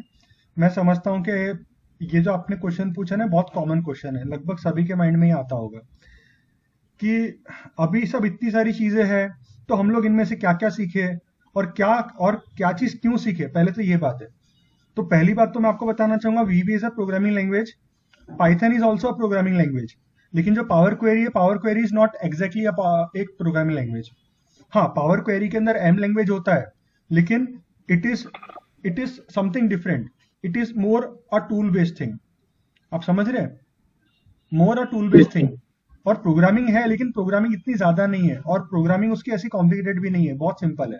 मैं समझता हूँ कि ये जो आपने क्वेश्चन पूछा ना, बहुत कॉमन क्वेश्चन है, लगभग सभी के माइंड में ही आता होगा कि अभी सब इतनी सारी चीजें हैं, तो हम लोग इनमें से क्या क्या सीखे, और क्या चीज क्यों सीखे। पहले तो ये बात है। तो पहली बात तो मैं आपको बताना चाहूंगा, VB is a programming language, Python is also a programming language. लेकिन जो पावर क्वेरी है, power query is not exactly एक प्रोग्रामिंग लैंग्वेज। हाँ, पावर क्वेरी के अंदर एम लैंग्वेज होता है, लेकिन it is something different. It is more a tool based thing. आप समझ रहे हैं? More a tool based thing. और प्रोग्रामिंग है, लेकिन प्रोग्रामिंग इतनी ज्यादा नहीं है, और प्रोग्रामिंग उसकी ऐसी कॉम्प्लिकेटेड भी नहीं है, बहुत सिंपल है।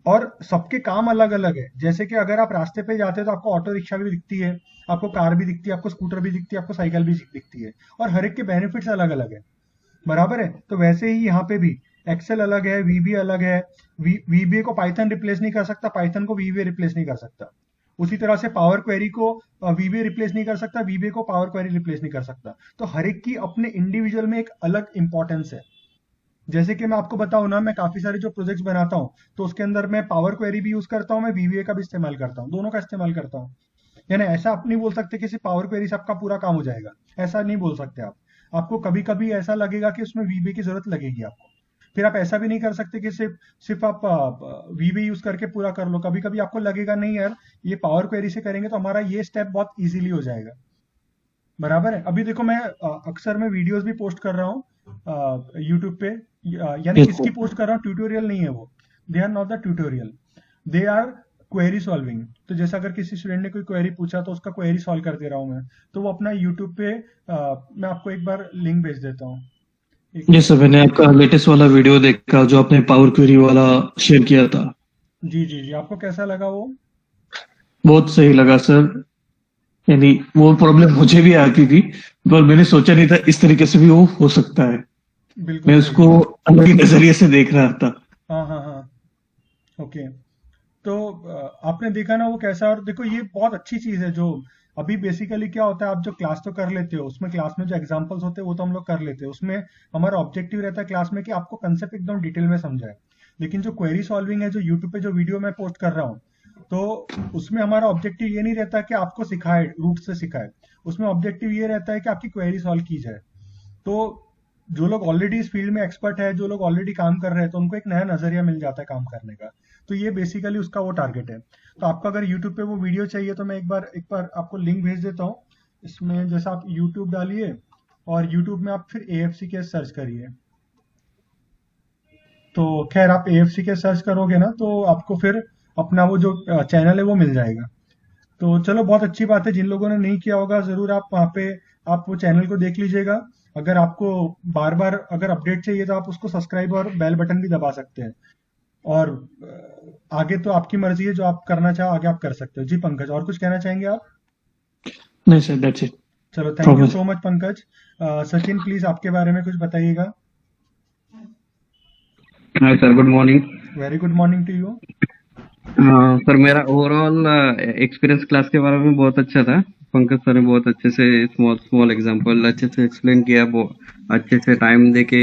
और सबके काम अलग अलग है। जैसे कि अगर आप रास्ते पे जाते हैं तो आपको ऑटो रिक्शा भी दिखती है, आपको कार भी दिखती है, आपको स्कूटर भी दिखती है, आपको साइकिल भी दिखती है, और हर एक के बेनिफिट्स अलग अलग है। बराबर है। तो वैसे ही यहाँ पे भी एक्सेल अलग है, वीबीए अलग है। वीबीए को पाइथन रिप्लेस नहीं कर सकता, पाइथन को वीबीए रिप्लेस नहीं कर सकता। उसी तरह से पावर क्वेरी को वीबीए रिप्लेस नहीं कर सकता, वीबीए को पावर क्वेरी रिप्लेस नहीं कर सकता। तो हर एक की अपने इंडिविजुअल में एक अलग इंपॉर्टेंस है। जैसे कि मैं आपको बताऊं ना, मैं काफी सारे जो प्रोजेक्ट्स बनाता हूँ, तो उसके अंदर मैं पावर क्वेरी भी यूज करता हूँ, मैं वीबीए का भी इस्तेमाल करता हूँ, दोनों का इस्तेमाल करता हूँ। यानी ऐसा आप नहीं बोल सकते कि सिर्फ पावर क्वेरी से आपका पूरा काम हो जाएगा, ऐसा नहीं बोल सकते आप। आपको कभी कभी ऐसा लगेगा कि उसमें वीबीए की जरूरत लगेगी आपको। फिर आप ऐसा भी नहीं कर सकते कि सिर्फ आप वीबीए यूज करके पूरा कर लो। कभी कभी आपको लगेगा नहीं यार, ये पावर क्वेरी से करेंगे तो हमारा ये स्टेप बहुत इजीली हो जाएगा। बराबर है। अभी देखो, मैं अक्सर मैं वीडियोस भी पोस्ट कर रहा हूँ यूट्यूब पे, यानी Yes, किसकी sir. पोस्ट कर रहा हूँ, ट्यूटोरियल नहीं है वो। They are not the tutorial, they are query solving, तो जैसे अगर किसी स्टूडेंट ने कोई क्वेरी पूछा तो उसका क्वेरी सॉल्व कर दे रहा हूँ मैं, तो वो अपना यूट्यूब पे मैं आपको एक बार लिंक भेज देता हूँ। जी सर, मैंने आपका लेटेस्ट वाला वीडियो देखा जो आपने पावर क्वेरी वाला शेयर किया था। जी जी जी, आपको कैसा लगा वो? बहुत सही लगा सर। यानी वो प्रॉब्लम मुझे भी आती थी, पर मैंने सोचा नहीं था इस तरीके से भी वो हो सकता है। बिल्कुल मैं सही उसको है। अलग ही नजरिए से देख रहा था। हाँ हाँ हाँ, ओके। तो आपने देखा ना वो कैसा, और देखो ये बहुत अच्छी चीज है। जो अभी बेसिकली क्या होता है, आप जो क्लास तो कर लेते हो, उसमें क्लास में जो एग्जांपल्स होते हैं वो तो हम लोग कर लेते हैं, उसमें हमारा ऑब्जेक्टिव रहता है क्लास में कि आपको कंसेप्ट एकदम डिटेल में समझाए। लेकिन जो क्वेरी सॉल्विंग है, जो यूट्यूब पे जो वीडियो मैं पोस्ट कर रहा हूँ, तो उसमें हमारा ऑब्जेक्टिव ये नहीं रहता कि आपको सिखाए, रूट से सिखाए। उसमें ऑब्जेक्टिव ये रहता है कि आपकी क्वेरी सॉल्व की जाए। तो जो लोग ऑलरेडी इस फील्ड में एक्सपर्ट है, जो लोग ऑलरेडी काम कर रहे हैं, तो उनको एक नया नजरिया मिल जाता है काम करने का। तो ये बेसिकली उसका वो टारगेट है। तो आपको अगर यूट्यूब पे वो वीडियो चाहिए तो मैं एक बार आपको लिंक भेज देता हूँ। इसमें जैसा आप यूट्यूब डालिए, और यूट्यूब में आप फिर AFC के सर्च करिए। तो खैर, आप AFC के सर्च करोगे ना तो आपको फिर अपना वो जो चैनल है वो मिल जाएगा। तो चलो, बहुत अच्छी बात है। जिन लोगों ने नहीं किया होगा, जरूर आप वहाँ पे आप वो चैनल को देख लीजिएगा। अगर आपको बार बार अगर अपडेट चाहिए तो आप उसको सब्सक्राइब और बेल बटन भी दबा सकते हैं। और आगे तो आपकी मर्जी है, जो आप करना चाहो आगे आप कर सकते हो। जी पंकज, और कुछ कहना चाहेंगे आप? नहीं सर, दैट्स इट। चलो, thank you promise. So much Pankaj. Sachin, please आपके बारे में कुछ बताइएगा। हाँ sir, good morning. Very good morning to you. Sir, मेरा ओवरऑल एक्सपीरियंस क्लास के बारे में बहुत अच्छा था। पंकज सर ने बहुत अच्छे से स्मॉल स्मॉल एग्जांपल अच्छे से एक्सप्लेन किया, बहुत अच्छे से टाइम दे के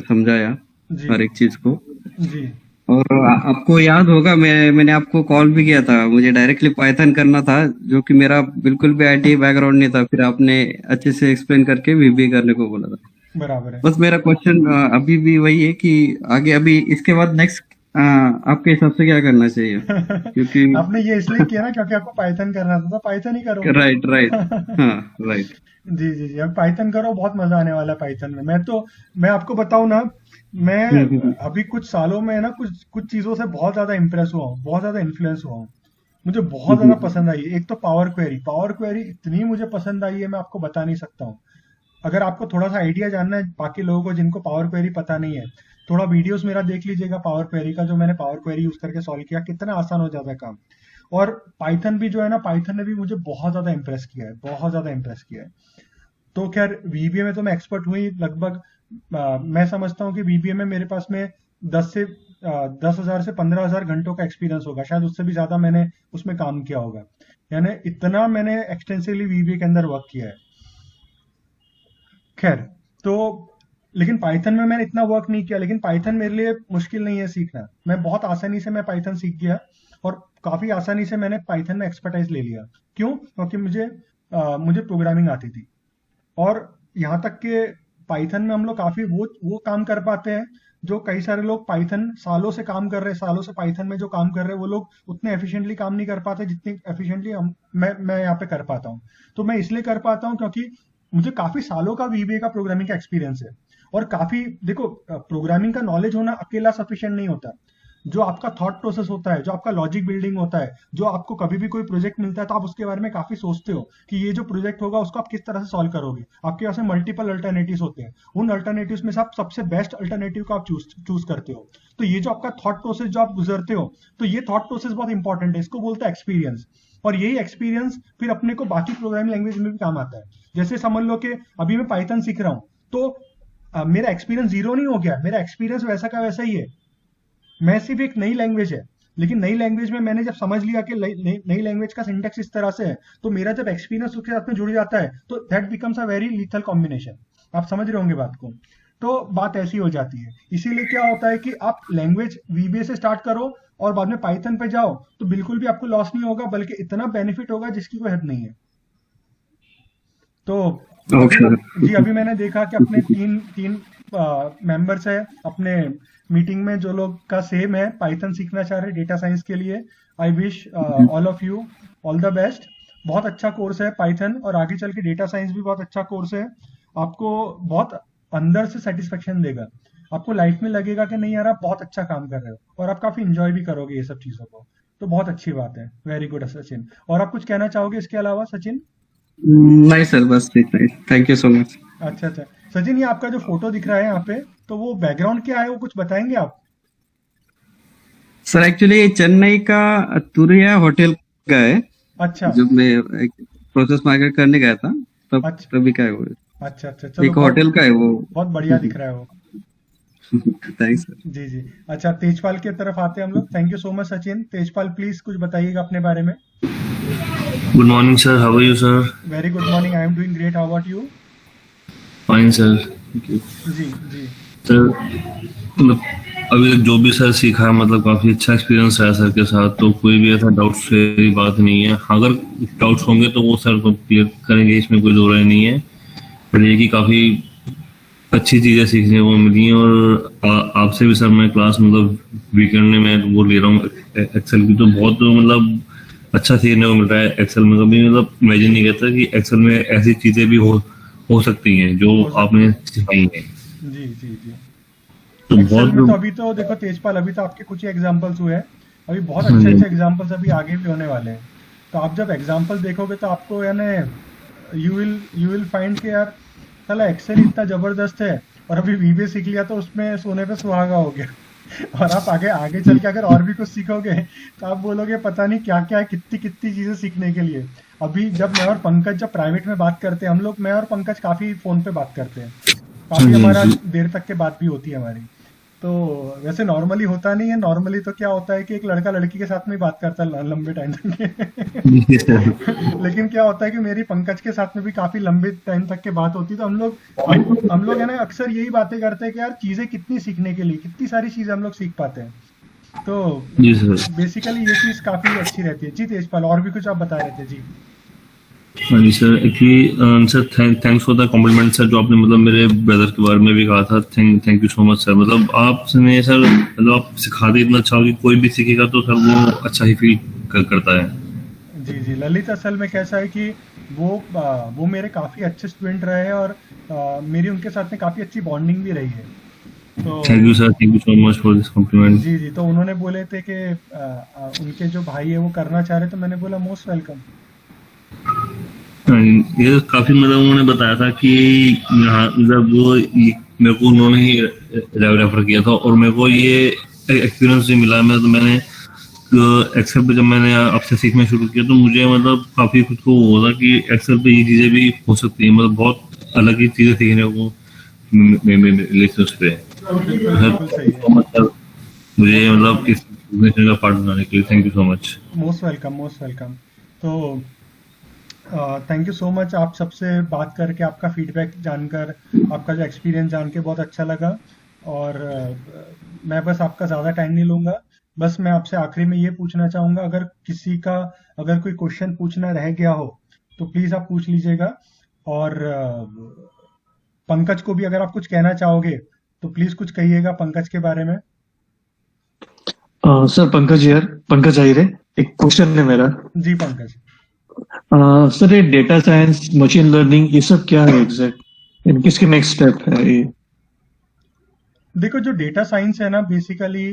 समझाया जी हर एक चीज को। जी और आपको याद होगा, मैंने आपको कॉल भी किया था, मुझे डायरेक्टली पाइथन करना था, जो कि मेरा बिल्कुल भी आईटी बैकग्राउंड नहीं था। फिर आपने अच्छे से एक्सप्लेन करके VBA करने को बोला था। बराबर है। बस मेरा क्वेश्चन अभी भी वही है कि आगे अभी इसके बाद नेक्स्ट आपके हिसाब से क्या करना चाहिए, क्योंकि आपने ये इसलिए किया ना क्योंकि आपको पाइथन करना था, तो पाइथन ही करो। राइट राइट, हाँ राइट। जी जी जी, अब पाइथन करो, बहुत मजा आने वाला है पाइथन में। मैं आपको बताऊं ना, मैं अभी कुछ सालों में ना कुछ कुछ चीजों से बहुत ज्यादा इंप्रेस हुआ हूँ, बहुत ज्यादा इन्फ्लुएंस हुआ हूँ। मुझे बहुत ज्यादा पसंद आई है। एक तो पावर क्वेरी इतनी मुझे पसंद आई है, मैं आपको बता नहीं सकता हूँ। अगर आपको थोड़ा सा आइडिया जानना है बाकी लोगों को जिनको पावर क्वेरी पता नहीं है, थोड़ा वीडियोस मेरा देख लीजिएगा पावर क्वेरी का, जो मैंने पावर क्वेरी यूज करके सॉल्व किया, कितना आसान हो जाता है काम। और पाइथन भी जो है ना, पाइथन ने भी मुझे बहुत ज्यादा इंप्रेस किया है, बहुत ज्यादा इंप्रेस किया है। तो खैर, VBA में तो मैं एक्सपर्ट हुई लगभग। मैं समझता हूँ कि VBA में मेरे पास में 10,000 से 15,000 घंटों का एक्सपीरियंस होगा, शायद उससे भी ज्यादा मैंने उसमें काम किया होगा। यानी इतना मैंने एक्सटेंसिवली VBA के अंदर वर्क किया है। खैर, तो लेकिन पाइथन में मैंने इतना वर्क नहीं किया। लेकिन पाइथन मेरे लिए मुश्किल नहीं है सीखना। मैं बहुत आसानी से मैं पाइथन सीख गया, और काफी आसानी से मैंने पाइथन में एक्सपर्टाइज ले लिया। क्यों? क्योंकि मुझे प्रोग्रामिंग आती थी। और यहाँ तक कि पाइथन में हम लोग काफी वो काम कर पाते हैं जो कई सारे लोग पाइथन सालों से काम कर रहे हैं, सालों से पाइथन में जो काम कर रहे हैं वो लोग उतने एफिशिएंटली काम नहीं कर पाते जितनी एफिशिएंटली मैं यहाँ पे कर पाता हूँ। तो मैं इसलिए कर पाता हूँ क्योंकि मुझे काफी सालों का VBA का प्रोग्रामिंग का एक्सपीरियंस है। और काफी, देखो, प्रोग्रामिंग का नॉलेज होना अकेला सफिशिएंट नहीं होता। जो आपका थॉट प्रोसेस होता है, जो आपका लॉजिक बिल्डिंग होता है, जो आपको कभी भी कोई प्रोजेक्ट मिलता है तो आप उसके बारे में काफी सोचते हो कि ये जो प्रोजेक्ट होगा उसको आप किस तरह से सॉल्व करोगे। आपके पास में मल्टीपल अल्टरनेटिव्स होते हैं, उन अल्टरनेटिव्स में से आप सबसे बेस्ट अल्टरनेटिव को आप चूज करते हो। तो ये जो आपका थॉट प्रोसेस जो आप गुजरते हो, तो ये थॉट प्रोसेस बहुत इंपॉर्टेंट है, इसको बोलते हैं एक्सपीरियंस। और यही एक्सपीरियंस फिर अपने को बाकी प्रोग्रामिंग लैंग्वेज में भी काम आता है। जैसे समझ लो कि अभी मैं पाइथन सीख रहा हूँ, तो मेरा एक्सपीरियंस जीरो नहीं हो गया, मेरा एक्सपीरियंस वैसा का वैसा ही है। मैं सिर्फ एक नई लैंग्वेज है, लेकिन नई लैंग्वेज में मैंने जब समझ लिया कि नई लैंग्वेज का सिंटेक्स इस तरह से है, तो मेरा जब एक्सपीरियंस उसके साथ में जुड़ जाता है तो that becomes a very lethal combination. आप समझ रहे होंगे बात को। तो बात ऐसी हो जाती है। इसीलिए क्या होता है कि आप लैंग्वेज VBA से स्टार्ट करो और बाद में पाइथन पे जाओ, तो बिल्कुल भी आपको लॉस नहीं होगा, बल्कि इतना बेनिफिट होगा जिसकी कोई हद नहीं है। तो अभी मैंने देखा कि अपने तीन मेंबर्स है अपने मीटिंग में, जो लोग का सेम है, पाइथन सीखना चाह रहे डेटा साइंस के लिए। I wish all of you all the best. बहुत अच्छा कोर्स है पाइथन, और आगे चल के डेटा साइंस भी बहुत अच्छा कोर्स है। आपको बहुत अंदर से सेटिस्फेक्शन देगा, आपको लाइफ में लगेगा कि नहीं यार आप बहुत अच्छा काम कर रहे हो, और आप काफी इंजॉय भी करोगे ये सब चीजों को। तो बहुत अच्छी बात है। Very good Sachin. और आप कुछ कहना चाहोगे इसके अलावा सचिन? नहीं सर, बस इतना ही। Thank you so much. अच्छा अच्छा। सचिन, ये आपका जो फोटो दिख रहा है यहाँ पे, तो वो बैकग्राउंड क्या है, वो कुछ बताएंगे आप? सर एक्चुअली चेन्नई का तुरिया होटल का है। अच्छा जब मैं एक प्रोसेस मार्केट करने गया था तब अच्छा तभी का है वो। अच्छा अच्छा, चलो एक बहुत होटल का है वो। बहुत बढ़िया दिख रहा है वो। Thanks sir. जी जी। अच्छा, तेजपाल की तरफ आते हैं हम लोग। Thank you so much Sachin. Tejpal please कुछ बताइएगा अपने बारे में। Good morning, sir. How are you, sir? Very good morning, I am doing great, how about you? Fine, sir. Thank you. जी जी। सर मतलब अभी तक जो भी सर सीखा है मतलब काफी अच्छा एक्सपीरियंस रहा सर के साथ, तो कोई भी ऐसा डाउट्स वाली बात नहीं है। अगर डाउट्स होंगे तो वो सर को क्लियर करेंगे, इसमें कोई दो राय नहीं है। पर ये कि काफी अच्छी चीजें सीखने को मिली हैं। और आपसे भी सर मैं क्लास मतलब वीकेंड में मैं वो ले रहा हूँ एक्सेल की, तो बहुत मतलब अच्छा सीखने को मिल रहा है एक्सेल में। कभी मतलब इमेजिन नहीं करता कि एक्सेल में ऐसी चीजें भी हो सकती हैं जो आपने सिखाई हैं। जी जी जी। तो एक्सेल में तो बहुत अभी तो देखो तेजपाल, अभी तो आपके कुछ ही एग्जांपल्स हुए हैं, अभी बहुत हाँ अच्छे जी। अच्छे एग्जांपल्स अभी आगे भी होने वाले हैं। तो आप जब एग्जांपल देखोगे तो आपको यानी यू विल फाइंड कि यार साला एक्सेल इतना जबरदस्त है, और अभी वीबीए सीख लिया तो उसमें सोने पे सुहागा हो गया। और आप आगे आगे चल के अगर और भी कुछ सीखोगे तो आप बोलोगे पता नहीं क्या क्या है, कितनी कितनी चीजें सीखने के लिए। अभी जब मैं और पंकज जब प्राइवेट में बात करते हैं हम लोग, मैं और पंकज काफी फोन पे बात करते हैं, हाँ काफी जी, हमारा जी। देर तक के बात भी होती है हमारी। तो वैसे नॉर्मली होता नहीं है, नॉर्मली तो क्या होता है कि एक लड़का लड़की के साथ में ही बात करता है लंबे टाइम तक। जी सर। लेकिन क्या होता है कि मेरी पंकज के साथ में भी काफी लंबे टाइम तक के बात होती है, तो हम लोग है ना अक्सर यही बातें करते हैं कि यार चीजें कितनी सीखने के लिए, कितनी सारी चीजें हम लोग सीख पाते हैं। तो जी सर। बेसिकली ये चीज काफी अच्छी रहती है। जी तेजपाल, और भी कुछ आप बता रहे थे? जी हाँ जी sir, actually sir thanks for the compliment sir, जो आपने मतलब मेरे ब्रदर के बारे में भी कहा था। Thank you so much sir. मतलब आपने सर मतलब आप सिखाते इतना अच्छा हो कि कोई भी सीखेगा तो सर वो अच्छा ही फील करता है। जी जी। ललित असल में कैसा है कि वो मेरे काफी अच्छे स्टूडेंट रहे हैं, और मेरी उनके साथ में काफी अच्छी बॉन्डिंग भी रही है। तो thank you sir, thank you so much for this compliment. जी जी। तो उन्होंने बोले थे कि उनके जो भाई है वो करना चाह रहे, तो मैंने बोला मोस्ट वेलकम। ये काफी मतलब उन्होंने बताया था कि यहाँ मतलब मेरे को उन्होंने ही रेफर किया था, और मेरे को ये एक्सपीरियंस भी मिला। मैंने एक्सेल पे जब मैंने आपसे सीखना शुरू किया तो मुझे मतलब काफी खुद को वो था कि एक्सेल पे ये चीजें भी हो सकती है। मतलब बहुत अलग ही चीजें सीखने को मिली थी उस पे। बिल्कुल बिल्कुल सही है। तो मतलब मुझे मतलब इस का पार्ट बनाने के लिए thank you so much. Most welcome, most welcome. तो थैंक यू सो मच। आप सबसे बात करके, आपका फीडबैक जानकर, आपका जो एक्सपीरियंस जान के बहुत अच्छा लगा। और मैं बस आपका ज़्यादा टाइम नहीं लूँगा। बस मैं आपसे आखिरी में ये पूछना चाहूँगा, अगर कोई क्वेश्चन पूछना रह गया हो तो प्लीज़ आप पूछ लीजिएगा। और पंकज को भी अगर आप कुछ कहना चाहोगे तो प्लीज़ कुछ कहिएगा पंकज के बारे में। सर पंकज आहिर है। एक क्वेश्चन है मेरा। जी पंकज। सर ये डेटा साइंस, मशीन लर्निंग, ये सब क्या है एग्जैक्ट? किसके नेक्स्ट स्टेप है ये? देखो, जो डेटा साइंस है ना, basically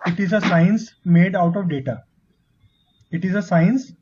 it is a science made out of data. It is a science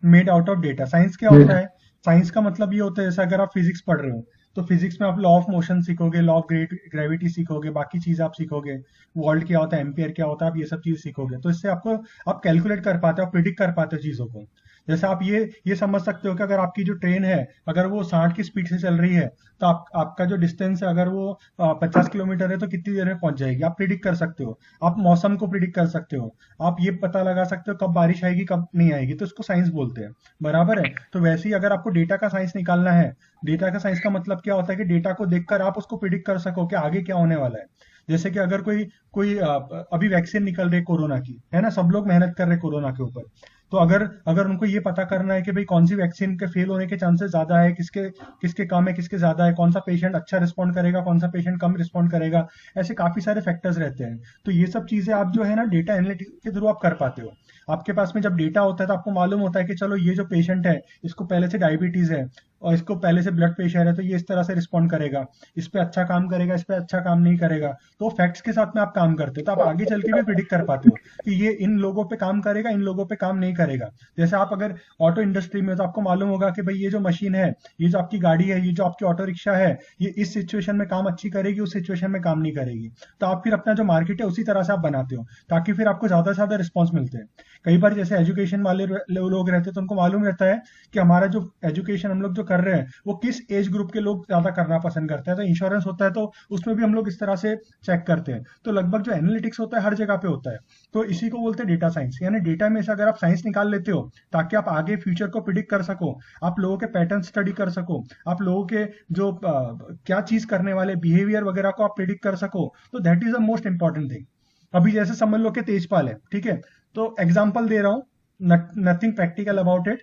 made out of data. Science क्या होता है? साइंस का मतलब ये होता है, जैसे अगर आप फिजिक्स पढ़ रहे हो तो फिजिक्स में आप लॉ ऑफ मोशन सीखोगे, लॉ ऑफ ग्रेविटी सीखोगे, बाकी चीज आप सीखोगे, वोल्ट क्या होता है, एम्पियर क्या होता है, आप ये सब चीज सीखोगे। तो इससे आपको आप कैलकुलेट कर पाते हो, आप प्रिडिक्ट कर पाते हो चीजों को। जैसे आप ये समझ सकते हो कि अगर आपकी जो ट्रेन है, अगर वो 60 की स्पीड से चल रही है, तो आपका जो डिस्टेंस है, अगर वो 50 किलोमीटर है तो कितनी देर में पहुंच जाएगी, आप प्रिडिक्ट कर सकते हो। आप मौसम को प्रिडिक्ट कर सकते हो, आप ये पता लगा सकते हो कब बारिश आएगी कब नहीं आएगी, तो इसको साइंस बोलते हैं। बराबर है? तो वैसे ही अगर आपको डेटा का साइंस निकालना है, डेटा का साइंस का मतलब क्या होता है कि डेटा को देखकर आप उसको प्रिडिक्ट कर सको कि आगे क्या होने वाला है। जैसे कि अगर कोई अभी वैक्सीन निकल रही है कोरोना की, है ना, सब लोग मेहनत कर रहे हैं कोरोना के ऊपर। तो अगर उनको ये पता करना है कि भाई कौन सी वैक्सीन के फेल होने के चांसेस ज्यादा है, किसके कम है, किसके ज्यादा है, कौन सा पेशेंट अच्छा रिस्पॉन्ड करेगा, कौन सा पेशेंट कम रिस्पॉन्ड करेगा, ऐसे काफी सारे फैक्टर्स रहते हैं। तो ये सब चीजें आप जो है ना डेटा एनालिटिक्स के थ्रू आप कर पाते हो। आपके पास में जब डेटा होता है तो आपको मालूम होता है कि चलो ये जो पेशेंट है इसको पहले से डायबिटीज है, और इसको पहले से ब्लड प्रेशर है तो ये इस तरह से रिस्पॉन्ड करेगा, इस पे अच्छा काम करेगा, इस पे अच्छा काम नहीं करेगा। तो फैक्ट्स के साथ में आप काम करते हो तो आप आगे चल के भी प्रिडिक्ट कर पाते हो कि ये इन लोगों पे काम करेगा, इन लोगों पे काम नहीं करेगा। जैसे आप अगर ऑटो इंडस्ट्री में हो तो आपको मालूम होगा कि भाई ये जो मशीन है, ये जो आपकी गाड़ी है, ये जो आपकी ऑटो रिक्शा है, ये इस सिचुएशन में काम अच्छी करेगी, उस सिचुएशन में काम नहीं करेगी। तो आप फिर अपना जो मार्केट है उसी तरह से आप बनाते हो ताकि फिर आपको ज्यादा से ज्यादा रिस्पॉन्स मिलते हैं। कई बार जैसे एजुकेशन वाले लोग रहते हैं तो उनको मालूम रहता है कि हमारा जो एजुकेशन हम लोग जो कर रहे हैं वो किस एज ग्रुप के लोग ज्यादा करना पसंद करते हैं। तो इंश्योरेंस होता है तो उसमें भी हम लोग इस तरह से चेक करते हैं। तो लगभग जो एनालिटिक्स होता है हर जगह पे होता है। तो इसी को बोलते हैं डेटा साइंस। यानी डेटा में से अगर आप साइंस निकाल लेते हो ताकि आप आगे फ्यूचर को प्रिडिक्ट कर सको, आप लोगों के पैटर्न स्टडी कर सको, आप लोगों के जो क्या चीज करने वाले बिहेवियर वगैरह को आप प्रिडिक्ट कर सको, तो that is the most important thing. अभी जैसे समझ लो कि तेजपाल है, ठीक है, तो एग्जाम्पल दे रहा हूँ, nothing practical about it.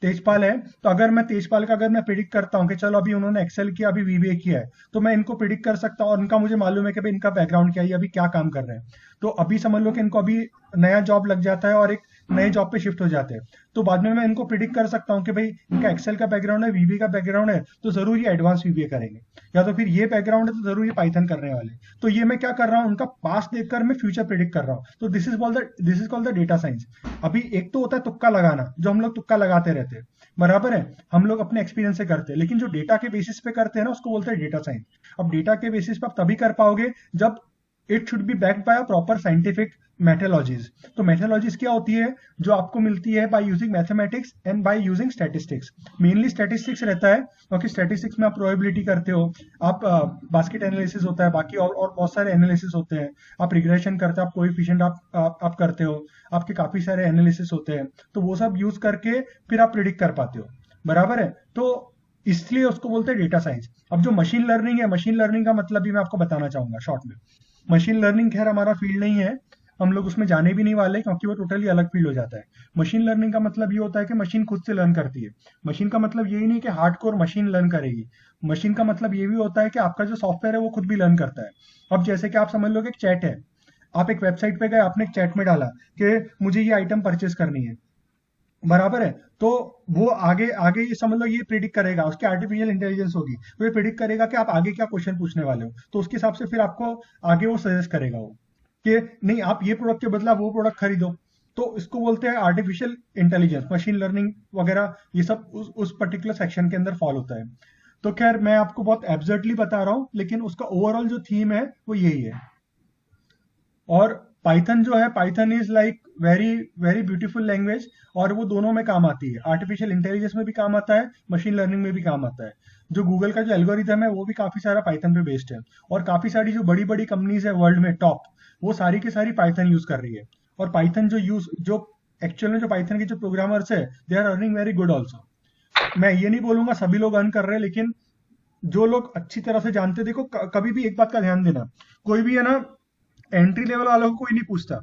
Tejpal है तो अगर मैं तेजपाल का अगर मैं प्रिडिक्ट करता हूँ कि चलो अभी उन्होंने एक्सेल किया, अभी वीबीए किया है, तो मैं इनको प्रिडिक्ट कर सकता हूँ और उनका मुझे मालूम है कि भाई इनका बैकग्राउंड क्या है, अभी क्या काम कर रहे हैं। तो अभी समझ लो कि इनको अभी नया जॉब लग जाता है और एक नए जॉब पे शिफ्ट हो जाते हैं, तो बाद में मैं इनको प्रिडिक्ट कर सकता हूँ कि भाई इनका एक्सेल का बैकग्राउंड है, वीबीए का बैकग्राउंड है, तो जरूर ये एडवांस वीबीए करेंगे, या तो फिर ये बैकग्राउंड है तो जरूर ये पाइथन करने वाले। तो ये मैं क्या कर रहा हूँ, उनका पास्ट देखकर मैं फ्यूचर प्रिडिक्ट कर रहा हूँ। तो this is called the data science. अभी एक तो होता है तुक्का लगाना, जो हम लोग तुक्का लगाते रहते हैं, बराबर है, हम लोग अपने एक्सपीरियंस से करते हैं, लेकिन जो डेटा के बेसिस पे करते हैं ना उसको बोलते हैं डेटा साइंस। अब डेटा के बेसिस पे आप तभी कर पाओगे जब it should be backed by a proper scientific methodologies. तो मेथोलॉजीज क्या होती है, जो आपको मिलती है by using mathematics and by using statistics. Mainly statistics रहता है क्योंकि स्टैटिस्टिक्स में आप प्रोबेबिलिटी करते हो, आप बास्केट एनालिसिस होता है, बाकी और बहुत सारे एनालिसिस होते हैं, आप रिग्रेशन करते हो, आप कोएफिशिएंट आप करते हो, आपके काफी सारे एनालिसिस होते हैं, तो वो सब यूज करके फिर आप प्रिडिक्ट कर पाते हो, बराबर है। तो इसलिए उसको बोलते हैं डेटा साइंस। अब जो मशीन लर्निंग है, मशीन लर्निंग का मतलब भी मैं आपको बताना चाहूंगा शॉर्ट में। मशीन लर्निंग खैर हमारा फील्ड नहीं है, हम लोग उसमें जाने भी नहीं वाले क्योंकि वो टोटली अलग फील्ड हो जाता है। मशीन लर्निंग का मतलब ये होता है कि मशीन खुद से लर्न करती है। मशीन का मतलब यही नहीं कि हार्डकोर मशीन लर्न करेगी, मशीन का मतलब ये भी होता है कि आपका जो सॉफ्टवेयर है वो खुद भी लर्न करता है। अब जैसे कि आप समझ लो कि एक चैट है, आप एक वेबसाइट पे गए, आपने एक चैट में डाला कि मुझे ये आइटम परचेस करनी है, बराबर है, तो वो आगे आगे ये समझ लो ये प्रिडिक्ट करेगा, उसकी आर्टिफिशियल इंटेलिजेंस होगी, वो ये प्रिडिक्ट करेगा कि आप आगे क्या क्वेश्चन पूछने वाले हो, तो उसके हिसाब से फिर आपको आगे वो सजेस्ट करेगा वो कि नहीं आप ये प्रोडक्ट के बदला वो प्रोडक्ट खरीदो। तो इसको बोलते हैं आर्टिफिशियल इंटेलिजेंस, मशीन लर्निंग वगैरह, ये सब उस पर्टिकुलर सेक्शन के अंदर फॉल होता है। तो खैर मैं आपको बहुत एब्सर्टली बता रहा हूँ, लेकिन उसका ओवरऑल जो थीम है वो यही है। और पाइथन जो है, Python is like very very beautiful language, और वो दोनों में काम आती है, आर्टिफिशियल इंटेलिजेंस में भी काम आता है, मशीन लर्निंग में भी काम आता है। जो गूगल का जो एल्गोरिथम है वो भी काफी सारा पाइथन पे बेस्ड है, और काफी सारी जो बड़ी बड़ी कंपनीज है वर्ल्ड में टॉप, वो सारी की सारी पाइथन यूज कर रही है। और पाइथन जो एक्चुअल में जो पाइथन के जो प्रोग्रामर्स है, they are earning very good also. मैं ये नहीं बोलूंगा सभी लोग अर्न कर रहे हैं, लेकिन जो लोग अच्छी तरह से जानते हैं, देखो कभी भी एक बात का ध्यान देना, कोई भी है ना एंट्री लेवल वालों को कोई नहीं पूछता,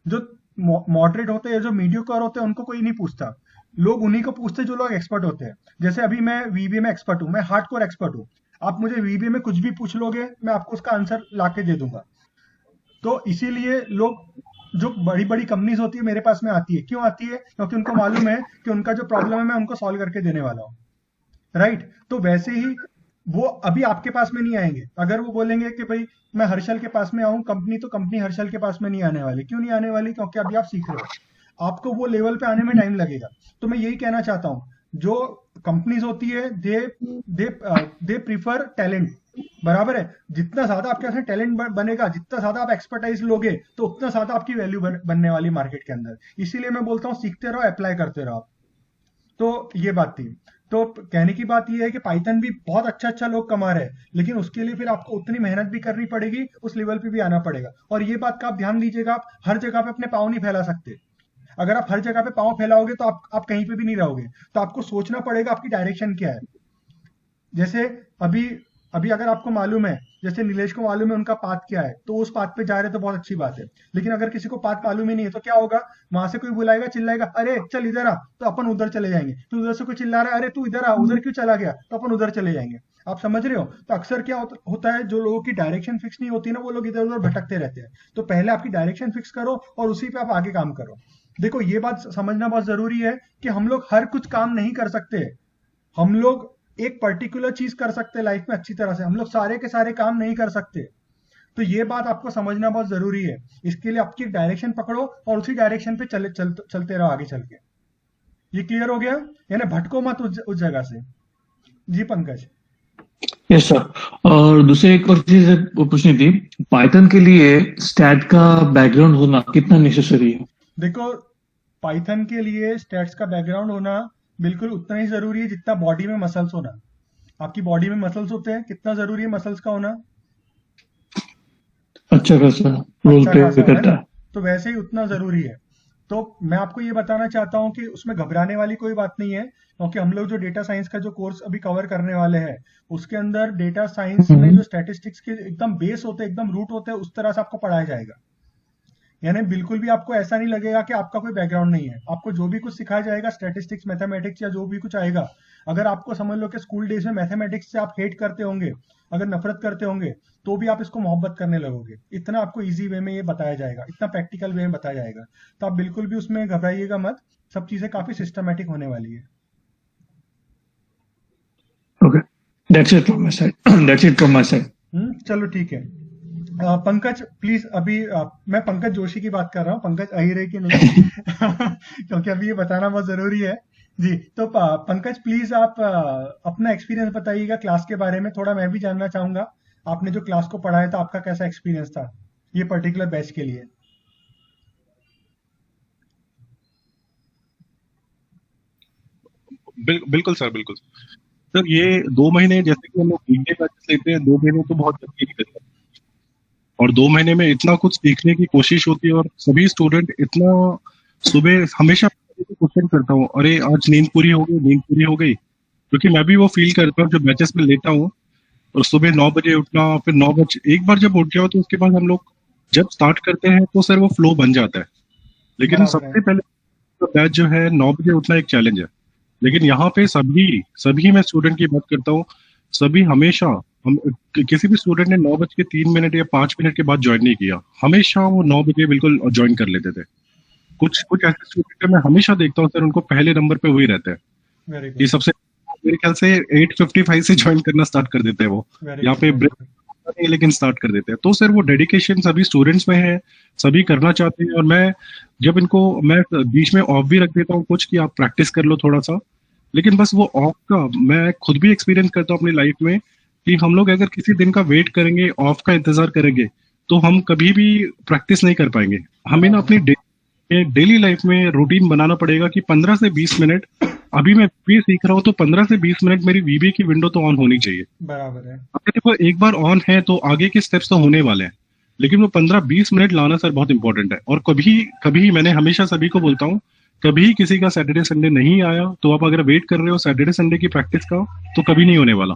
जो मॉडरेट होते हैं, जो मीडियोकर होते हैं, उनको कोई नहीं पूछता। लोग उन्हीं को पूछते जो लोग एक्सपर्ट होते हैं। जैसे अभी मैं वीबीए में एक्सपर्ट हूँ, मैं हार्डकोर एक्सपर्ट हूँ, आप मुझे वीबीए में कुछ भी पूछ लोगे, मैं आपको उसका आंसर लाके दे दूंगा। तो इसीलिए लोग, जो बड़ी बड़ी कंपनीज होती है मेरे पास में आती है, क्यों आती है, क्योंकि उनको मालूम है कि उनका जो प्रॉब्लम है मैं उनको सॉल्व करके देने वाला हूँ, राइट। तो वैसे ही वो अभी आपके पास में नहीं आएंगे। अगर वो बोलेंगे कि भाई मैं हर्षल के पास में आऊं कंपनी, तो कंपनी हर्षल के पास में नहीं आने वाली। क्यों नहीं आने वाली, क्योंकि अभी आप सीख रहे हो, आपको वो लेवल पे आने में टाइम लगेगा। तो मैं यही कहना चाहता हूँ, जो कंपनीज होती है दे प्रीफर टैलेंट, बराबर है। जितना ज्यादा आपके पास टैलेंट बनेगा, जितना ज्यादा आप एक्सपर्टाइज लोगे, तो उतना ज्यादा आपकी वैल्यू बनने वाली मार्केट के अंदर। इसीलिए मैं बोलता हूँ सीखते रहो, अप्लाई करते रहो। तो ये बात थी। तो कहने की बात ये है कि पाइथन भी बहुत अच्छा लोग कमा रहे हैं, लेकिन उसके लिए फिर आपको उतनी मेहनत भी करनी पड़ेगी, उस लेवल पे भी आना पड़ेगा। और ये बात का आप ध्यान दीजिएगा, आप हर जगह पे अपने पाँव नहीं फैला सकते। अगर आप हर जगह पे पाँव फैलाओगे तो आप कहीं पे भी नहीं रहोगे। तो आपको सोचना पड़ेगा आपकी डायरेक्शन क्या है। जैसे अभी अगर आपको मालूम है, जैसे नीलेश को मालूम है उनका पाथ क्या है, तो उस पाथ पे जा रहे तो बहुत अच्छी बात है। लेकिन अगर किसी को पाथ मालूम ही नहीं है तो क्या होगा, वहां से कोई बुलाएगा, चिल्लाएगा, अरे चल इधर आ, तो अपन उधर चले जाएंगे। तो उधर से कोई चिल्ला रहा है, अरे तू इधर आ, उधर क्यों चला गया, तो अपन उधर चले जाएंगे। आप समझ रहे हो। तो अक्सर क्या होता है, जो लोगों की डायरेक्शन फिक्स नहीं होती ना, वो लोग इधर उधर भटकते रहते हैं। तो पहले आपकी डायरेक्शन फिक्स करो और उसी पे आप आगे काम करो। देखो ये बात समझना बहुत जरूरी है कि हम लोग हर कुछ काम नहीं कर सकते। हम लोग एक पर्टिकुलर चीज कर सकते हैं लाइफ में अच्छी तरह से, हम लोग सारे के सारे काम नहीं कर सकते। तो ये बात आपको समझना बहुत जरूरी है। इसके लिए आपकी एक डायरेक्शन पकड़ो और उसी डायरेक्शन पे चलते रहो आगे चल के। ये क्लियर हो गया? यानी भटको मत उस जगह से। जी पंकज। Yes sir. और दूसरी एक और चीज पूछनी थी, पाइथन के लिए स्टैट का बैकग्राउंड होना कितना नेसेसरी है? देखो, पाइथन के लिए स्टैट्स का बैकग्राउंड होना बिल्कुल उतना ही जरूरी है जितना बॉडी में मसल्स होना। आपकी बॉडी में मसल्स होते हैं, कितना जरूरी है मसल्स का होना? अच्छा खासा रोल अच्छा प्ले खासा, है करता ना? है। तो वैसे ही उतना जरूरी है। तो मैं आपको ये बताना चाहता हूँ कि उसमें घबराने वाली कोई बात नहीं है, क्योंकि हम लोग जो डेटा साइंस का जो कोर्स अभी कवर करने वाले हैं उसके अंदर डेटा साइंस में जो स्टैटिस्टिक्स के एकदम बेस होते हैं, एकदम रूट होते हैं, उस तरह से आपको पढ़ाया जाएगा। यानी बिल्कुल भी आपको ऐसा नहीं लगेगा कि आपका कोई बैकग्राउंड नहीं है। आपको जो भी कुछ सिखाया जाएगा, स्टैटिस्टिक्स, मैथमेटिक्स या जो भी कुछ आएगा, अगर आपको समझ लो कि स्कूल डेज में मैथमेटिक्स से आप हेट करते होंगे, अगर नफरत करते होंगे, तो भी आप इसको मोहब्बत करने लगोगे। इतना आपको इजी वे में ये बताया जाएगा, इतना प्रैक्टिकल वे में बताया जाएगा। तो आप बिल्कुल भी उसमें घबराइएगा मत, सब चीजें काफी सिस्टमेटिक होने वाली है। Okay, that's it from my side. That's it from my side. चलो ठीक है। पंकज प्लीज, अभी मैं पंकज जोशी की बात कर रहा हूँ, पंकज अहिर है कि नहीं क्योंकि अभी ये बताना बहुत जरूरी है। जी, तो पंकज प्लीज आप अपना एक्सपीरियंस बताइएगा क्लास के बारे में, थोड़ा मैं भी जानना चाहूंगा। आपने जो क्लास को पढ़ाया था, आपका कैसा एक्सपीरियंस था ये पर्टिकुलर बैच के लिए? बिल्कुल सर, बिल्कुल सर। ये 2 महीने जैसे कि हम लोग वीकडे बैचेस लेते हैं, 2 महीने तो बहुत जल्दी निकल जाते हैं और 2 महीने में इतना कुछ सीखने की कोशिश होती है और सभी स्टूडेंट इतना सुबह हमेशा क्वेश्चन करता हूँ, अरे आज नींद पूरी हो गई, नींद पूरी हो गई, क्योंकि मैं भी वो फील करता हूँ जब बैचेस में लेता हूँ। और सुबह 9 बजे उठना, फिर 9 बजे एक बार जब उठ जाओ तो उसके बाद हम लोग जब स्टार्ट करते हैं तो सर वो फ्लो बन जाता है। लेकिन बराबर है। सबसे पहले बैच जो है 9 बजे उठना एक चैलेंज है। लेकिन यहाँ पे सभी मैं स्टूडेंट की बात करता हूँ, सभी हमेशा किसी भी स्टूडेंट ने 9:03 या 5 मिनट के बाद ज्वाइन नहीं किया, हमेशा वो 9 बजे बिल्कुल ज्वाइन कर लेते थे। कुछ ऐसे स्टूडेंट मैं हमेशा देखता हूँ सर, उनको पहले नंबर पे वही रहता है। वेरी ये गुड, सबसे मेरे ख्याल से 8:55 से ज्वाइन करना स्टार्ट कर देते हैं वो, वेरी यहाँ गुड, पे वेरी ब्रेक गुड। नहीं लेकिन स्टार्ट कर देते हैं। तो सर वो डेडिकेशन सभी स्टूडेंट्स में है, सभी करना चाहते हैं। और मैं जब इनको मैं बीच में ऑफ भी रख देता हूँ कुछ, कि आप प्रैक्टिस कर लो थोड़ा सा, लेकिन बस वो ऑफ का मैं खुद भी एक्सपीरियंस करता हूँ अपनी लाइफ में, कि हम लोग अगर किसी दिन का वेट करेंगे, ऑफ का इंतजार करेंगे, तो हम कभी भी प्रैक्टिस नहीं कर पाएंगे। हमें ना अपनी डेली लाइफ में रूटीन बनाना पड़ेगा कि 15 से 20 मिनट, अभी मैं भी सीख रहा हूँ तो 15 से 20 मिनट मेरी वीबी की विंडो तो ऑन होनी चाहिए। बराबर है। अगर वो एक बार ऑन है तो आगे के स्टेप्स तो होने वाले हैं, लेकिन वो 15-20 मिनट लाना सर बहुत इंपॉर्टेंट है। और कभी मैंने हमेशा सभी को बोलता हूँ, कभी किसी का सैटरडे संडे नहीं आया तो आप अगर वेट कर रहे हो सैटरडे संडे की प्रैक्टिस का, तो कभी नहीं होने वाला।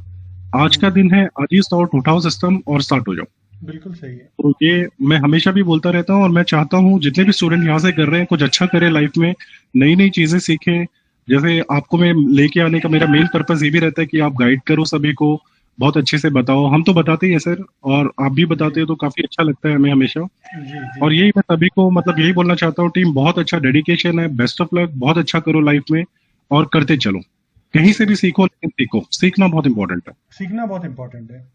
आज का दिन है, आज ही स्टार्ट उठाओ सिस्टम और स्टार्ट हो जाओ। बिल्कुल सही है। तो ये मैं हमेशा भी बोलता रहता हूँ और मैं चाहता हूँ जितने भी स्टूडेंट यहाँ से कर रहे हैं कुछ अच्छा करें लाइफ में, नई नई चीजें सीखें। जैसे आपको मैं लेके आने का मेरा मेन पर्पस ये भी रहता है कि आप गाइड करो सभी को, बहुत अच्छे से बताओ। हम तो बताते ही हैं सर, और आप भी बताते हो तो काफी अच्छा लगता है हमें हमेशा। जी जी। और यही मैं सभी को मतलब यही बोलना चाहता हूँ, टीम बहुत अच्छा डेडिकेशन है, बेस्ट ऑफ लक, बहुत अच्छा करो लाइफ में और करते चलो। कहीं से भी सीखो, लेकिन सीखो, सीखना बहुत इंपॉर्टेंट है। सीखना बहुत इंपॉर्टेंट है।